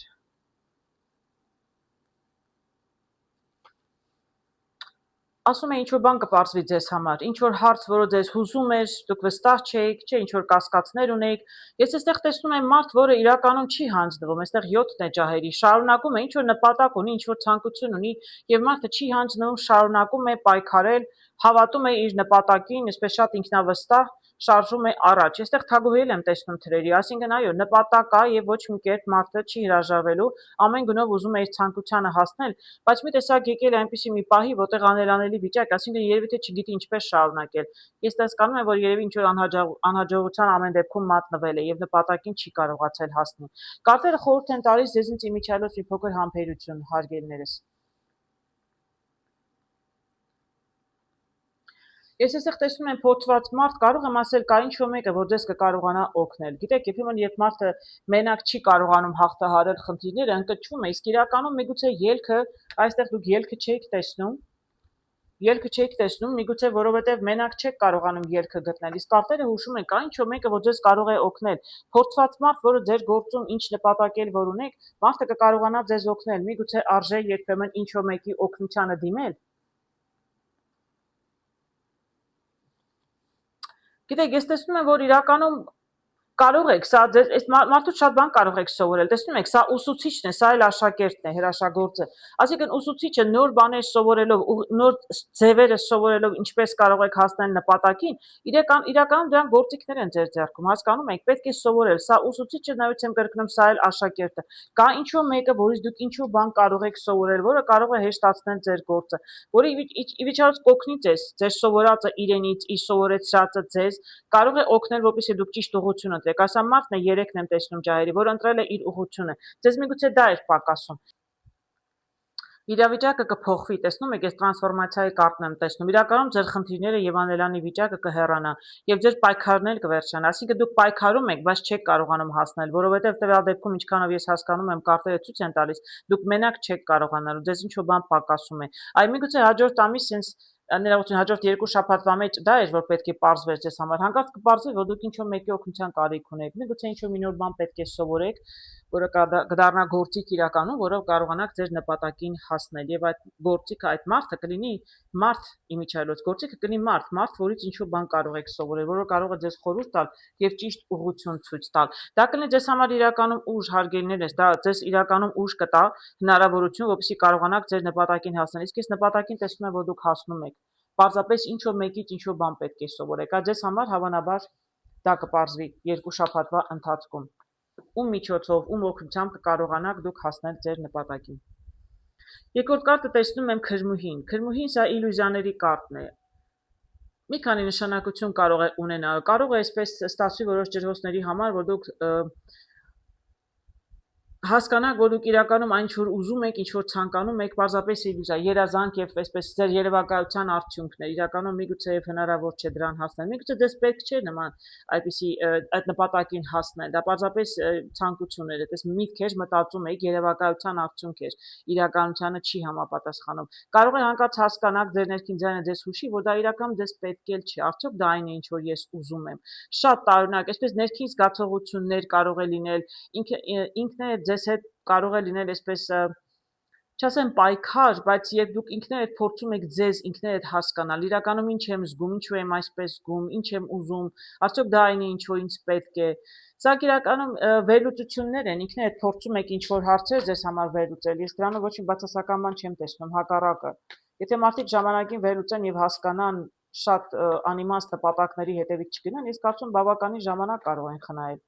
Ասում է ինչ-որ բան կպարզվի ձեզ համար, ինչ-որ հարց, որը ձեզ հուզում էր, դուք վստահ չէիք, չէ, ինչ-որ կասկածներ ունեիք։ Ես այստեղ տեսնում եմ մարդ, որը իրականում չի հանձնվում, այստեղ 7-ն է ջահերի, շարունակում է, ինչ-որ նպատակ ունի, ինչ-որ ցանկություն ունի, եւ մարդը չի հանձնվում, շարունակում է պայքարել, հավատում է իր նպատակին, այսպես շատ ինքնավստահ շարժում է առաջ։ Այստեղ թագուհի եմ տեսնում թրերի, այսինքն այո, նպատակ կա եւ ոչ մի կերպ մարդը չի հրաժարվելու, ամեն գնով ուզում է իր ցանկությանը հասնել, բայց մի տեսակ եկել է այնպիսի մի պահի, որտեղ անելանելի վիճակ, այսինքն երևի թե չգիտի ինչպես շարունակել։ Ես տեսկանում եմ, որ երևի ինչ-որ անհաջողության ամեն դեպքում մատնվել է եւ նպատակին չի կարողացել հասնել։ Կարտերը խորհուրդ են տալիս ձեզ ինձ իմիջիալոց մի փոքր համբերություն, հարգելիներս։ Ես այստեղ տեսնում եմ փոթված մարդ, կարող եմ ասել, կա ինչ-որ մեկը, որ ձեզ կկարողանա օգնել։ Գիտեք, երբեմն երբ մարդը մենակ չի կարողանում հաղթահարել խնդիրները, ընկճվում է, իսկ իրականում միգուցե ելքը, այստեղ դուք ելքը չեք տեսնում, միգուցե որովհետև մենակ չեք կարողանում ելքը գտնել։ Իսկ կարտերը հուշում են, կա ինչ-որ մեկը, որ ձեզ կարող է օգնել։ Փորձված մարդ, որը ձեր գործում ինչ նպատակ էլ որ ունեք, մարդը կկարողանա ձեզ օգնել։ Միգուցե արժե երբեմն ինչ-որ մեկի օգնությանը դիմել։ Գիտեք, ես տեսնում եմ, որ իրականում կարող եք, սա ձեզ այս մարդուց շատ բան կարող եք սովորել։ Տեսնում եք, սա ուսուցիչն է, սա էլ աշակերտն է, հրաշագործը։ Այսինքն ուսուցիչը նոր բաներ սովորելով, նոր ձևերը սովորելով, ինչպես կարող եք հասնել նպատակին, իրականում դրանք գործիքներ են ձեր ձեռքում։ Հասկանում եք, պետք է սովորել։ Սա ուսուցիչը, նայած եմ կրկնում, սա էլ աշակերտը։ Կա ինչ-որ մեկը, որից դուք ինչ-որ բան կարող եք սովորել, որը կարող է հեշտացնել ձեր գործը, որը իվիճարից կօգնի ձեզ, ձեր սովորածը իրենից, իր սովորեցրածը ձեզ կարող է օգնել, որպեսզի դուք ճիշտ ուղղություն ընտրեք։ Ասա մարդն է 3-ն եմ տեսնում ջահերի, որ ընտրել է իր ուղղությունը։ Ձեզ միգուցե դա էր պակասում։ Իրավիճակը կփոխվի, տեսնում եք, ես տրանսֆորմացիայի կարտն եմ տեսնում։ Իրականում ձեր խնդիրները եւ անելանի վիճակը կհեռանա եւ ձեր պայքարն էլ կվերջանա։ Այսինքն դուք պայքարում եք, բայց չեք կարողանում հասնել, որովհետեւ տվյալ դեպքում ինչքանով ես հասկանում եմ, կարտերը ցույց են տալիս, դուք մենակ չեք կարողանալու, ձեզ ինչ-որ բան պակասում է։ Այ միգուցե հաջորդ ամիս sense ներողություն, հաջորդ 2 շաբաթվա մեջ դա էր, որ պետք է պարզվեր ձեզ համար։ Հանկարծ կպարզվի, որ դուք ինչ-որ մեկի օգնության կարիք ունեք։ Միգուցե ինչ-որ մի նոր բան պետք է սովորեք, որը կդառնա գործիք իրականում, որով կարողանաք ձեր նպատակին հասնել։ Եվ այդ գործիքը, այդ մարդը կլինի մարդ իմիջիալոց, գործիքը կլինի մարդ, որից ինչ-որ բան կարող եք սովորել, որը կարող է ձեզ խորհուրդ տալ եւ ճիշտ ուղղություն ցույց տալ։ Դա կլինի ձեզ համար իրականում ուժ, հարգելիներս, դա ձեզ իրականում ուժ կտա, հնարավորություն, որպեսզի կարողանաք ձեր նպատակին հասնել։ Իսկ ես նպատակին տեսնում եմ, որ դուք հասնում եք։ Պարզապես ինչ-որ մեկից ինչ-որ բան պետք է սովորեք։ Այդ ձեզ համար հավանաբար դա կպարզվի 2 շաբաթվա ընթացքում։ Ում միջոցով, ում օգնությամբ կկարողանաք դուք հասնել ձեր նպատակին։ Երկրորդ կարտը տեսնում եմ քրմուհին։ Քրմուհին սա իլյուզիաների կարտն է։ Մի քանի նշանակություն կարող է ունենալ։ Կարող է այսպես ստացվի որոշ ջրհոսների համար, որ դուք հասկանաք, որ դուք իրականում այն ինչ-որ ուզում եք, ինչ-որ ցանկանում եք, պարզապես իլյուզիա, երազանք եւ այսպես ձեր երևակայության արդյունքն է։ Իրականում միգուցե եւ հնարավոր չէ դրան հասնել։ Միգուցե ձեզ պետք չէ նման այդպիսի այդ նպատակին հասնել։ Դա պարզապես ցանկություն էր, այդպես միտքեր մտածում եք, երևակայության արդյունք էր։ Իրականությանը չի համապատասխանում։ Կարող է հանկարծ հասկանաք ձեր ներքին ձայնը ձեզ հուշի, որ դա իրականում ձեզ պետք էլ չի։ Արդյոք դա այն է, ինչ որ ես ուզում եմ։ Շատ տարօրինակ, այսպես ներքին զգացողություններ կարող է լինել, ինքն է ձեզ հետ կարող է լինել այսպես չասեմ պայքար, բայց երբ դուք ինքներդ փորձում եք ձեզ ինքներդ հասկանալ, իրականում ինչ եմ զգում, ինչու եմ այսպես զգում, ինչ եմ ուզում, արդյոք դա այն է, ինչ որ ինձ պետք է։ Սա իրականում վերլուծություններ են, ինքներդ փորձում եք ինչ-որ հարցեր ձեզ համար վերլուծել։ Ես դրանով ոչ մի բացասական բան չեմ տեսնում, հակառակը։ Եթե մարդիկ ժամանակին վերլուծեն եւ հասկանան շատ անիմաստ նպատակների հետևից չգնան, ես կարծում բավականին ժամանակ կարող են խնայել։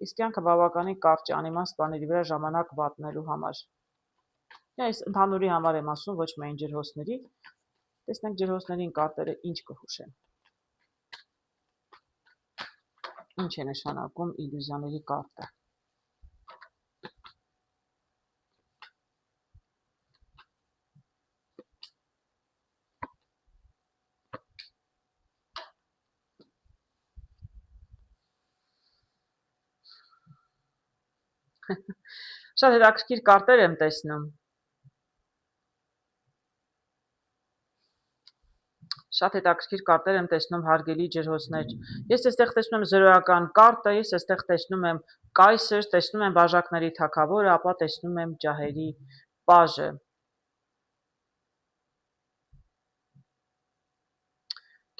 Իսկ կյանքը բավականին կարճ է անիմաստ բաների վրա ժամանակ վատնելու համար։ Ես ընդհանուրի համար եմ ասում, ոչ միայն ջրհոսների։ Տեսնենք ջրհոսներին կարտերը ինչ կհուշեն։ Ինչ է նշանակում իլյուզիաների կարտը։ Շատ հետաքրքիր կարտեր եմ տեսնում։ Շատ հետաքրքիր կարտեր եմ տեսնում, հարգելի ջրհոսներ։ Ես այստեղ տեսնում եմ զրոյական կարտը, ես այստեղ տեսնում եմ կայսր, տեսնում եմ բաժակների թագավորը, ապա տեսնում եմ ջահերի պաժը։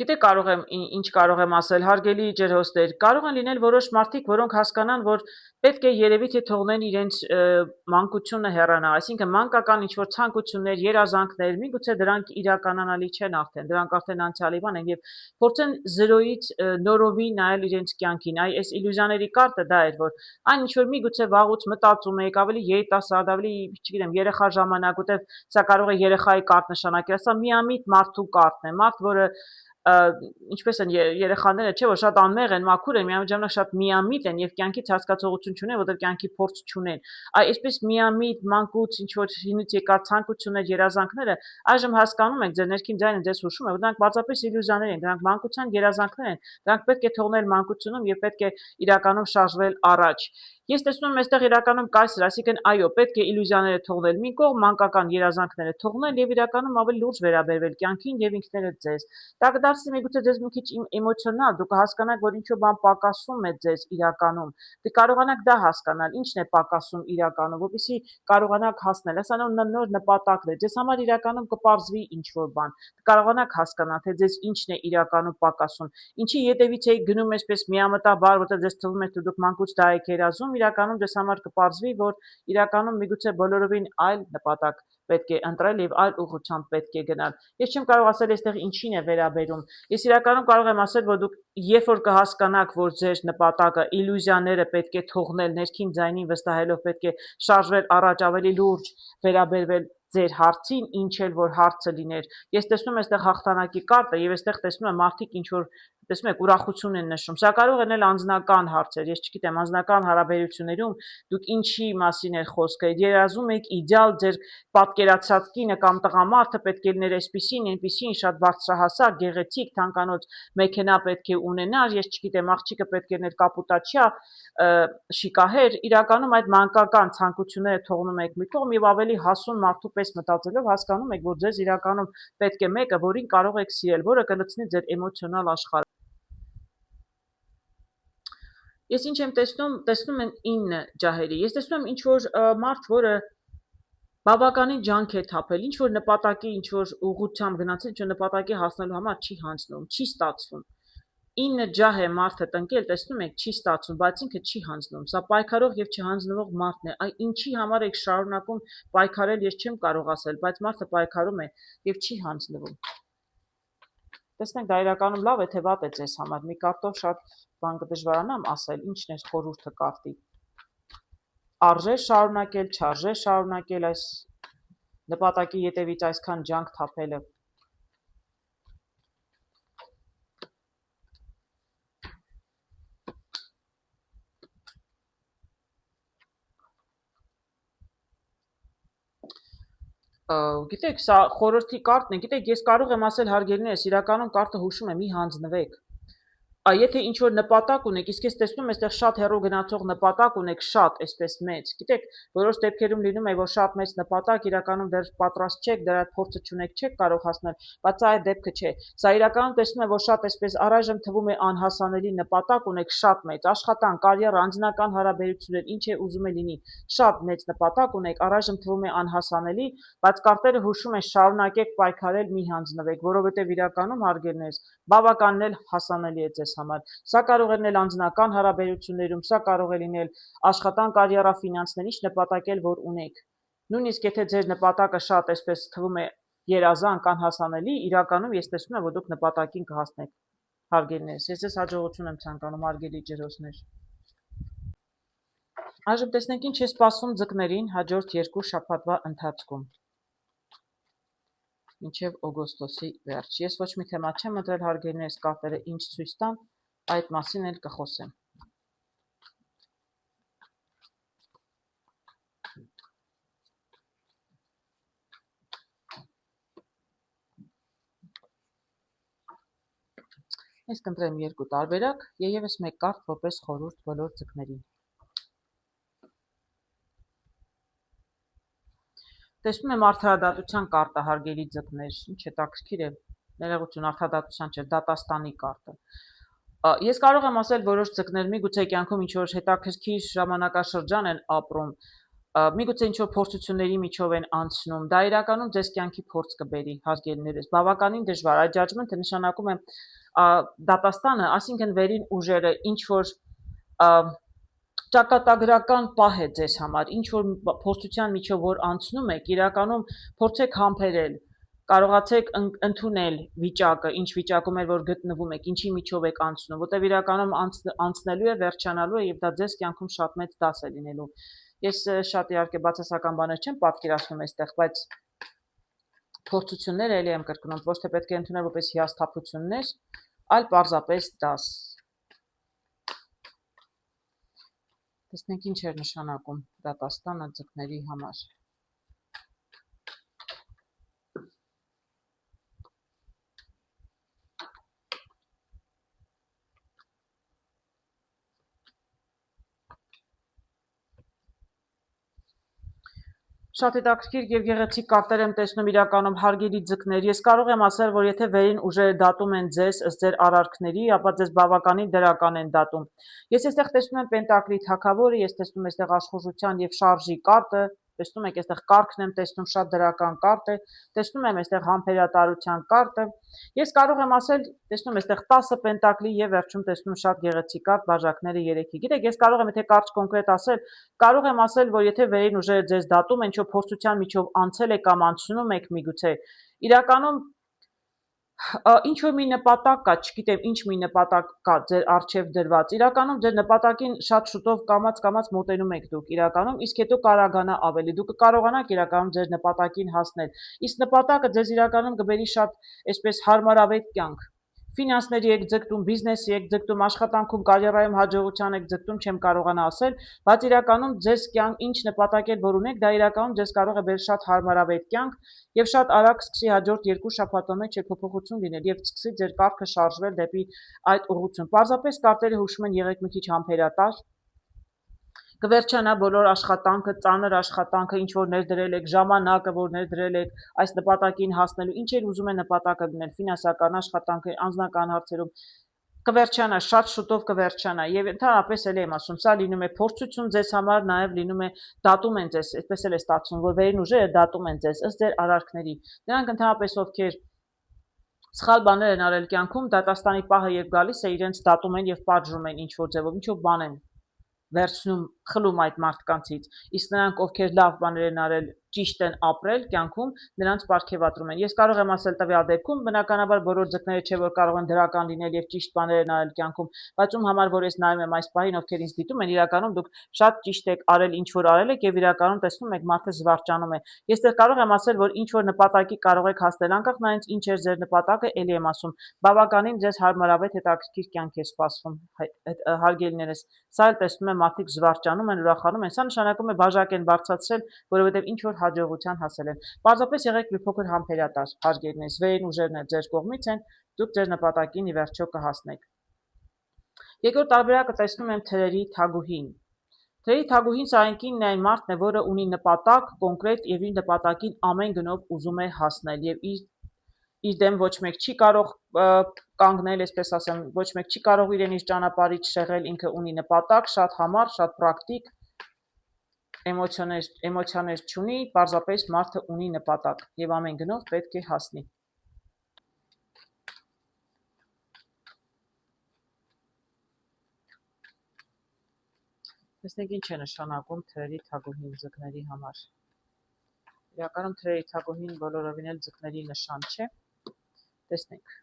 Գիտեք ինչ կարող եմ ասել, հարգելի ջրհոսներ, կարող են լինել որոշ մարդիկ, որոնք հասկանան, որ պետք է երևի թե թողնեն իրենց մանկությունը հեռանալ, այսինքն մանկական ինչ-որ ցանկություններ, երազանքներ, միգուցե դրանք իրականանալի չեն արդեն, դրանք արդեն անցյալի բան են եւ փորձեն զրոյից նորովի նայել իրենց կյանքին։ Այս իլյուզիաների կարտը դա էր, որ այն ինչ որ միգուցե վաղուց մտածում եք, ավելի երիտասարդ, ավելի, չգիտեմ, երեխա ժամանակ, որտեղ սա կարող է երեխայի կարտ նշանակել, սա միամիտ մարդու կարտն է, մարդ, որը ինչպես են երեխաները, չէ՞ որ շատ անմեղ են, մաքուր են, միաժամանակ շատ միամիտ են եւ կյանքից հասկացողություն չունեն, որտեղ կյանքի փորձ չունեն։ Այսպես միամիտ մանկուց ինչ որ հինուց եկած ցանկություններ, երազանքները այժմ հասկանում եք, ձեր ներքին ձայնը ձեզ հուշում է, որ դրանք բացապես իլյուզիաներ են, դրանք մանկության երազանքներ են, դրանք պետք է թողնել մանկությունում եւ պետք է իրականում շարժվել առաջ։ Ես տեսնում եմ այստեղ իրականում կայսր, այսինքն այո, պետք է իլյուզիաները թողնել մի կողմ, մանկական երազանքները թողնել եւ իրականում ավելի լուրջ վերաբերվել կյանքին եւ ինքներդ ձեզ։ Դա կդարձնի միգուցե ձեզ մի քիչ էմոցիոնալ, դուք հասկանաք, որ ինչ-որ բան պակասում է ձեզ իրականում։ Դուք կարողանաք դա հասկանալ, ինչն է պակասում իրականում, որպեսզի կարողանաք հասնել։ Հեսա նոր նպատակն է։ Ձեզ համար իրականում կպարզվի ինչ-որ բան։ Կարողանաք հասկանալ, թե ձեզ ինչն է իրականում պակասում։ Ինչի ետևից եք գնում այսպես միամտաբար, որտեղ ձեզ թվում է, թե դուք մանկուց դա եք երազում, իրականում ձեզ համար կպարզվի, որ իրականում միգուցե բոլորովին այլ նպատակ պետք է ընտրել եւ այլ ուղղությամբ պետք է գնալ։ Ես չեմ կարող ասել այստեղ ինչին է վերաբերում։ Ես իրականում կարող եմ ասել, որ դուք երբ որ կհասկանաք, որ ձեր նպատակը, իլյուզիաները պետք է թողնել, ներքին ձայնին վստահելով պետք է շարժվել առաջ, ավելի լուրջ վերաբերվել ձեր հարցին, ինչ էլ որ հարցը լիներ։ Ես տեսնում եմ այստեղ հաղթանակի կարտը եւ այստեղ տեսնում եմ մարդիկ ինչ որ տեսնում եք ուրախություն են նշում։ Սա կարող է լինել անձնական հարցեր, ես չգիտեմ, անձնական հարաբերություններում դուք ինչի մասին է խոսքը, երազում եք իդեալ ձեր պատկերացած կինը կամ տղամարդը պետք է լիներ այսպեսին, այնպեսին, շատ բարձրահասակ, գեղեցիկ, թանկանոց մեքենա պետք է ունենար, ես չգիտեմ, աղջիկը պետք է լիներ կապուտաչյա, շիկահեր, իրականում այդ մանկական ցանկությունները թողնում եք մի կողմ եւ ավելի հասուն մարդու պես մտածելով հասկանում եք, որ ձեզ իրականում պետք է մեկը, որին կարող եք սիրել, որը կլցնի ձեր էմոցիոնալ աշխարհը։ Ես ինչ եմ տեսնում եմ 9 ջահերի։ Ես տեսնում եմ ինչ որ մարդ, որը բավականին ջանք է թափել, ինչ որ նպատակի, ինչ որ ուղղությամբ գնացել, ինչ որ նպատակի հասնելու համար չի հանձնում, չի ստացվում։ 9 ջահ է մարդը տնկել, տեսնում եք, չի ստացվում, բայց ինքը չի հանձնում։ Սա պայքարող եւ չհանձնվող մարդն է։ Այ ինչի համար եք շարունակում պայքարել, ես չեմ կարող ասել, բայց մարդը պայքարում է եւ չի հանձնվում։ Տեսնենք, դա իրականում լավ է, թե վատ է ձեզ համար։ Մի կարտով շատ բան կդժվարանամ ասել, ինչն է խորհուրդը կարտի։ Արժե շարունակել, չարժե շարունակել այս նպատակի ետևից այսքան ջանք թափելը։ Գիտեք, սա խորհրդի կարտն է, գիտեք, ես կարող եմ ասել հարգելիներս, իրականում կարտը հուշում է մի հանձնվեք։ Եթե ինչ որ նպատակ ունեք, իսկ ես տեսնում եմ այստեղ շատ հեռու գնացող նպատակ ունեք, շատ, այսպես մեծ։ Գիտեք, որոշ դեպքերում լինում է, որ շատ մեծ նպատակ իրականում դեռ պատրաստ չեք, դեռ այդ փորձը չունեք, չեք կարող հասնել, բայց այդ դեպքը չէ։ Սա իրականում տեսնում եմ, որ շատ այսպես առայժմ թվում է անհասանելի նպատակ ունեք, շատ մեծ, աշխատանք, կարիերա, անձնական հարաբերություններ, ինչ է ուզում է լինի, շատ մեծ նպատակ ունեք, առայժմ թվում է անհասանելի, բայց կարտերը հուշում են շարունակեք պայքարել, մի հանձնվեք, որովհետև իրականում հարգելիներս բավականին էլ հասանելի է ձեզ համար։ Սա կարող է լինել անձնական հարաբերություններում, սա կարող է լինել աշխատանք, կարիերա, ֆինանսներ, ինչ նպատակ էլ որ ունեք։ Նույնիսկ եթե ձեր նպատակը շատ այսպես թվում է երազանք, անհասանելի, իրականում ես տեսնում եմ, որ դուք նպատակին կհասնեք։ Հարգելիներս, ես ձեզ հաջողություն եմ ցանկանում, հարգելի ջրհոսներ։ Այժմ տեսնենք ինչ է սպասվում ձկներին հաջորդ 2 շաբաթվա ընթացքում։ Մինչև օգոստոսի վերջ։ Ես ոչ մի թեմա չեմ ընտրել, հարգելիներս, կարտերը ինչ ցույց տան, այդ մասին էլ կխոսեմ։ Ես կընտրեմ 2 տարբերակ եւ եւս մեկ կարտ որպես խորհուրդ բոլոր ձկներին։ Տեսնում եմ արդարադատության կարտը, հարգելի ձկներ, ինչ հետաքրքիր է։ ներողություն, արդարադատության չէ, դատաստանի կարտը։ Ես կարող եմ ասել որոշ ձկներ միգուցե կյանքում ինչ-որ հետաքրքիր ժամանակաշրջան են ապրում, միգուցե ինչ-որ փորձությունների միջով են անցնում, դա իրականում ձեզ կյանքի փորձ կբերի, հարգելիներս, բավականին դժվար, այդ judgment-ը նշանակում է դատաստանը, այսինքն վերին ուժերը ինչ-որ ճակատագրական պահ է ձեզ համար, ինչ-որ փորձության միջով որ անցնում եք, իրականում փորձեք համբերել, կարողացեք ընդունել վիճակը, ինչ վիճակում է, որ գտնվում եք, ինչի միջով եք անցնում, որտեղ իրականում անցնելու է, վերջանալու է եւ դա ձեզ կյանքում շատ մեծ դաս է լինելու։ Ես շատ իհարկե բացասական բաներ չեմ պատկերացնում այստեղ, բայց փորձությունները ելի եմ կրկնում, ոչ թե պետք է ընդունել որպես հիասթափություններ, այլ պարզապես դաս։ Տեսնենք ինչ էր նշանակում դատաստանը ձկների համար։ Շատ հետաքրքիր եւ գեղեցիկ կարտեր եմ տեսնում իրականում հարգելի ձկներ։ Ես կարող եմ ասել, որ եթե վերին ուժերը դատում են ձեզ ըստ ձեր արարքների, ապա ձեզ բավականին դրական են դատում։ Ես այստեղ տեսնում եմ Պենտակլի թագավորը, ես տեսնում եմ այստեղ աշխուժության եւ շարժի կարտը, տեսնում եք այստեղ կարգն եմ տեսնում, շատ դրական կարտ է, տեսնում եմ այստեղ համբերատարության կարտը։ Ես կարող եմ ասել, տեսնում այստեղ 10 Պենտակլի եւ վերջում տեսնում շատ գեղեցիկ կարտ բաժակները 3-ի։ Գիտեք, ես կարող եմ եթե կարճ կոնկրետ ասել, կարող եմ ասել, որ եթե վերին ուժերը ձեզ դատում են, փորձության միջով անցել եք կամ անցնում եք միգուցե, իրականում ինչ որ մի նպատակ կա, չգիտեմ, ինչ մի նպատակ կա ձեր առջև դրված։ Իրականում ձեր նպատակին շատ շուտով կամաց մոտենում եք դուք իրականում, իսկ հետո կարողանա ավելի։ Դուք կկարողանաք իրականում ձեր նպատակին հասնել։ Իսկ նպատակը ձեզ իրականում կբերի շատ այսպես հարմարավետ կյանք։ Ֆինանսների եք ձգտում, բիզնեսի եք ձգտում, աշխատանքում, կարիերայում հաջողության եք ձգտում, չեմ կարողանա ասել, բայց իրականում ձեզ կյանք ինչ նպատակ եք որ ունեք, դա իրականում ձեզ կարող է բերել շատ հարմարավետ կյանք եւ շատ արագ սկսի հաջորդ 2 շաբաթվա մեջ փոփոխություն լինել եւ սկսի ձեր կարգը շարժվել դեպի այդ ուղղություն։ Պարզապես կարտերը հուշում են եղեք մի քիչ համբերատար, կվերջանա բոլոր աշխատանքը, ծանր աշխատանքը, ինչ որ ներդրել եք, ժամանակը, որ ներդրել եք այս նպատակին հասնելու, ինչ էր ուզում է նպատակը գնել, ֆինանսական աշխատանքը, անձնական հարցերում, կվերջանա, շատ շուտով կվերջանա եւ ընդհանրապես էլ եմ ասում, սա լինում է փորձություն ձեզ համար, նաեւ լինում է դատում են ձեզ, այդպես էլ է ստացվում, որ վերին ուժերը դատում են ձեզ ըստ ձեր արարքների։ Նրանք ընդհանրապես ովքեր սխալ բաներ են արել կյանքում, դատաստանի պահը երբ գալիս է, իրենց դատում են եւ պատժում են ինչ որ ձևով, ինչ որ բան են վերցնում, խլում այդ մարդկանցից, իսկ նրանք ովքեր լավ բաներ են արել, ճիշտ են ապրել կյանքում, նրանց պարգևատրում են։ Ես կարող եմ ասել տվյալ դեպքում, բնականաբար բոլոր ձկները չէ որ կարող են դրական լինել եւ ճիշտ բաներ են արել կյանքում, բայց ում համար որ ես նայում եմ այս պահին, ովքեր ինձ դիտում են, իրականում դուք շատ ճիշտ եք արել ինչ որ արել եք եւ իրականում տեսնում եք մարդը զվարճանում է։ Ես դեռ կարող եմ ասել, որ ինչ որ նպատակի կարող եք հասնել, անկախ նրանից ինչ է ձեր նպատակը, ելի եմ ասում, բավականին ձեզ հարմարավետ հետաքրքիր կյանք է սպասվում, հարգելիներս։ Սա էլ տեսնում եմ մարդիկ զվարճանում են, ուրախանում են, սա նշանակում է բաժակ են բարձրացրել, որովհետև ինչ որ հաջողության հասել են։ Պարզապես եղեք մի փոքր համբերատար, հարգելիներս, վերին ուժերն էլ ձեր կողմից են, դուք ձեր նպատակին ի վերջո կհասնեք։ Երկրորդ տարբերակը տեսնում եմ թրերի թագուհին։ Թրերի թագուհին սա այն կինն է, այն մարդն է, որը ունի նպատակ կոնկրետ եւ իր նպատակին ամեն գնով ուզում է հասնել եւ իր դեմ ոչ մեկ չի կարող կանգնել, այսպես ասեմ, ոչ մեկ չի կարող իրեն իր ճանապարհից շեղել, ինքը ունի նպատակ, շատ համառ, շատ պրակտիկ, էմոցիաներ չունի, պարզապես մարդը ունի նպատակ եւ ամեն գնով պետք է հասնի։ Տեսնենք ինչ է նշանակում թրերի թագուհին ձկների համար։ Իրականում թրերի թագուհին բոլորովին էլ ձկների նշան չէ։ Տեսնենք։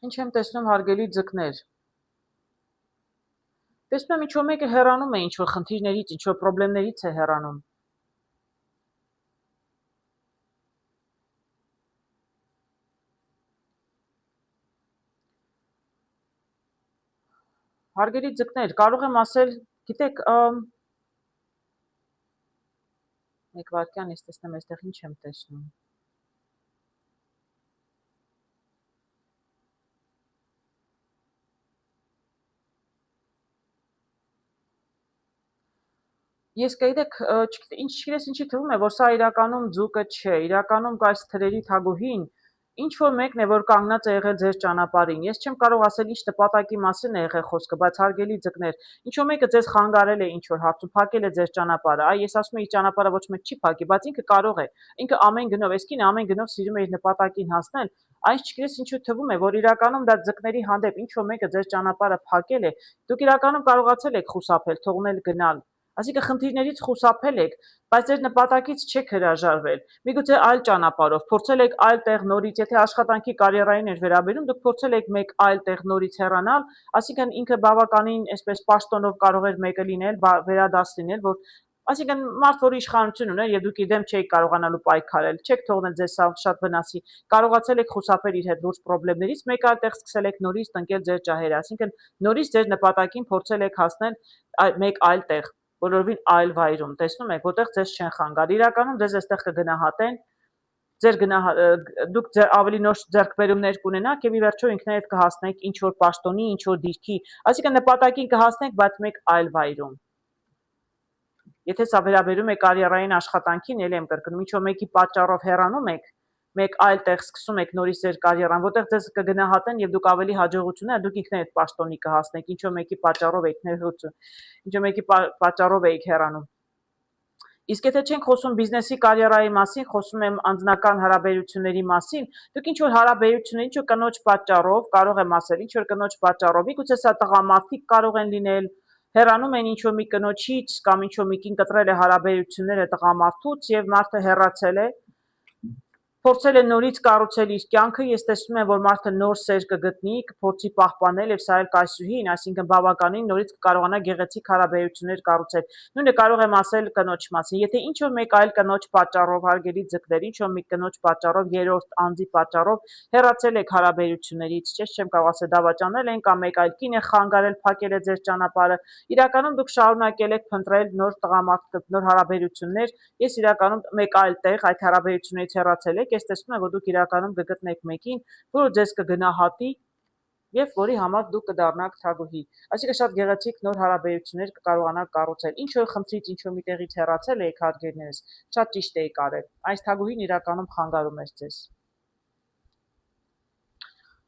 Ինչ եմ տեսնում հարգելի ձկներ։ Տեսնում եմ ինչ որ մեկը հեռանում է ինչ որ խնդիրներից, ինչ որ խնդիրներից է հեռանում։ Հարգելի ձկներ, կարող եմ ասել, գիտեք, մեկ վարքյան ես տեսնեմ այստեղ ինչ եմ տեսնում։ Ես գիտեք, ինչի թվում է, որ սա իրականում ձուկը չէ, իրականում այս թրերի թագուհին ինչ որ մեկն է, որ կանգնած է եղել ձեր ճանապարհին։ Ես չեմ կարող ասել ինչ նպատակի մասին է եղել խոսքը, բայց հարգելի ձկներ, ինչ որ մեկը ձեզ խանգարել է ինչ որ հարցում, փակել է ձեր ճանապարհը։ Այ ես ասում եմ, իր ճանապարհը ոչ մեկ չի փակի, բայց ինքը կարող է։ Ինքը ամեն գնով, այս կինը ամեն գնով սիրում է իր նպատակին հասնել։ Այս չգիտես ինչու թվում է, որ իրականում դա ձկների հանդեպ ինչ որ մեկը ձեր ճանապարհը փակել է, դուք իրականում կարողացել եք խուսափել, թողնել գնալ։ Այսինքն խնդիրներից խուսափել եք, բայց ձեր նպատակից չեք հրաժարվել։ Միգուցե այլ ճանապարհով, փորձել եք այլ տեղ նորից, եթե աշխատանքի կարիերային էր վերաբերում, դուք փորձել եք մեկ այլ տեղ նորից հեռանալ, այսինքն ինքը բավականին այսպես պաշտոնով կարող էր մեկը լինել, վերադաս լինել, որ այսինքն մարդ, որ իշխանություն ուներ եւ դուք իդեմ չէիք կարողանալու պայքարել, չեք թողնել ձեզ շատ վնասի, կարողացել եք խուսափել իր հետ լուրջ խնդիրներից, մեկ այլ տեղ սկսել եք նորից տնկել ձեր ջահերը, այսինքն նորից ձեր նպատակին փորձել եք հասնել մեկ այլ տեղ, բոլորովին այլ վայրում, տեսնում եք, որտեղ ձեզ չեն խանգարի։ Իրականում ձեզ այստեղ կգնահատեն, դուք ավելի նոր ձեռքբերումներ կունենաք եւ ի վերջո ինքներդ կհասնեք ինչ որ պաշտոնի, ինչ որ դիրքի, այսինքն նպատակին կհասնեք, բայց մեկ այլ վայրում։ Եթե սա վերաբերում է կարիերային աշխատանքին, ելի եմ կրկնում, ինչ որ մեկի պատճառով հեռանում եք, մեկ այլ տեղ սկսում եք նորից ձեր կարիերան, որտեղ ձեզ կգնահատեն եւ դուք ավելի հաջողություն ունենաք, դուք ինքներդ պաշտոնի կհասնեք, ինչ որ մեկի պատճառով եք ներողություն, ինչ որ մեկի պատճառով եք հեռանում։ Իսկ եթե չենք խոսում բիզնեսի կարիերայի մասին, խոսում եմ անձնական հարաբերությունների մասին, դուք ինչ որ հարաբերություններ, ինչ որ կնոջ պատճառով, կարող եմ ասել, ինչ որ կնոջ պատճառով, իգուցե սա տղամարդիկ կարող են լինել, հեռանում են ինչ որ մի կնոջից կամ ինչ որ մի կին կտրել է հարաբերությունները տղամարդուց եւ մարդը հեռացել է, փորձել է նորից կառուցել իր կյանքը, ես տեսնում եմ, որ մարդը նոր սեր կգտնի, կփորձի պահպանել եւ սա էլ կայսրուհին, այսինքն բավականին նորից կկարողանա գեղեցիկ հարաբերություններ կառուցել։ Նույնը կարող եմ ասել կնոջ մասին։ Եթե ինչ որ մեկ այլ կնոջ պատճառով հարգելի ձկներ, ինչ որ մի կնոջ պատճառով, երրորդ անձի պատճառով հեռացել եք հարաբերություններից, չեմ կարող ասել դավաճանել են կամ մեկ այլ կին է խանգարել, փակել է ձեր ճանապարհը, իրականում դուք շարունակել եք փնտրել նոր տղամարդ, նոր հարաբերություններ, ես իրականում մեկ այլ տեղ այդ հարաբերություններից հեռացել եք, ես տեսնում եմ, որ դուք իրականում կգտնեք մեկին, որը ձեզ կգնահատի եւ որի համար դուք կդառնաք թագուհի։ Այսինքն շատ գեղեցիկ նոր հարաբերություններ կկարողանաք կառուցել։ Ինչ որ խնդրից, ինչ որ միտեղից հեռացել եք հարգերներս, շատ ճիշտ եք արել։ Այս թագուհին իրականում խանգարում էր ձեզ։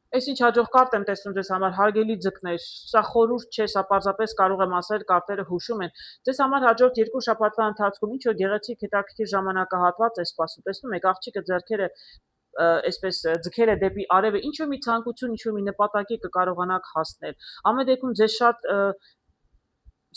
Այս ինչ հաջող կարտ եմ տեսնում ձեզ համար, հարգելի ձկներ, սա խորհուրդ չէ, սա պարզապես կարող եմ ասել, կարտերը հուշում են։ Ձեզ համար հաջորդ 2 շաբաթվա ընթացքում ինչ որ գեղեցիկ հետաքրքիր ժամանակահատված է սպասում։ Տեսնում եք, աղջիկը ձեռքերը այսպես ձգել է դեպի արևը, ինչ որ մի ցանկություն, ինչ որ մի նպատակի կկարողանաք հասնել։ Ամեն դեպքում ձեզ շատ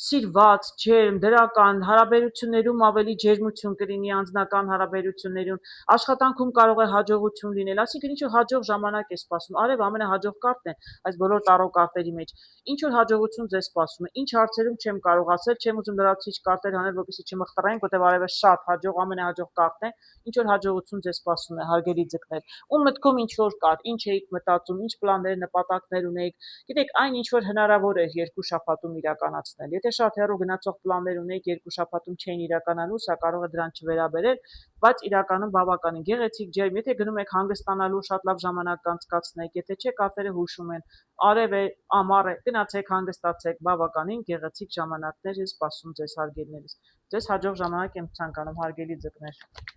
սիրված, ջերմ, դրական հարաբերություններում ավելի ջերմություն կլինի անձնական հարաբերություններում, աշխատանքում կարող է հաջողություն լինել, այսինքն ինչ որ հաջող ժամանակ է սպասում։ Արևը ամենահաջող կարտն է այս բոլոր տարո կարտերի մեջ։ Ինչ որ հաջողություն ձեզ սպասում է։ Ինչ հարցերում չեմ կարող ասել, չեմ ուզում լրացուցիչ կարտեր անել, որպեսզի չմխտրենք, որտեղ արևը շատ հաջող, ամենահաջող կարտն է։ Ինչ որ հաջողություն ձեզ սպասում է, հարգելի ձկներ։ Ում մտքում ինչ որ կար, ինչ էիք մտածում, ինչ պլաններ, նպատակներ ունեիք։ Գիտեք, այն ինչ որ հնարավոր էր 2 շաբաթում իրականացնել։ Եթե շատ հեռու գնացող պլաններ ունեիք 2 շաբաթում չէին իրականանալու, սա կարող է դրան չվերաբերել, բայց իրականում բավականին գեղեցիկ ջերմ, եթե գնում եք հանգստանալու, շատ լավ ժամանակ կանցկացնեք, եթե չէ կարտերը հուշում են, արև է, ամառ է, գնացեք հանգստացեք, բավականին գեղեցիկ ժամանակներ է սպասում ձեզ հարգելիներս։ Ձեզ հաջող ժամանակ եմ ցանկանում, հարգելի ձկներ։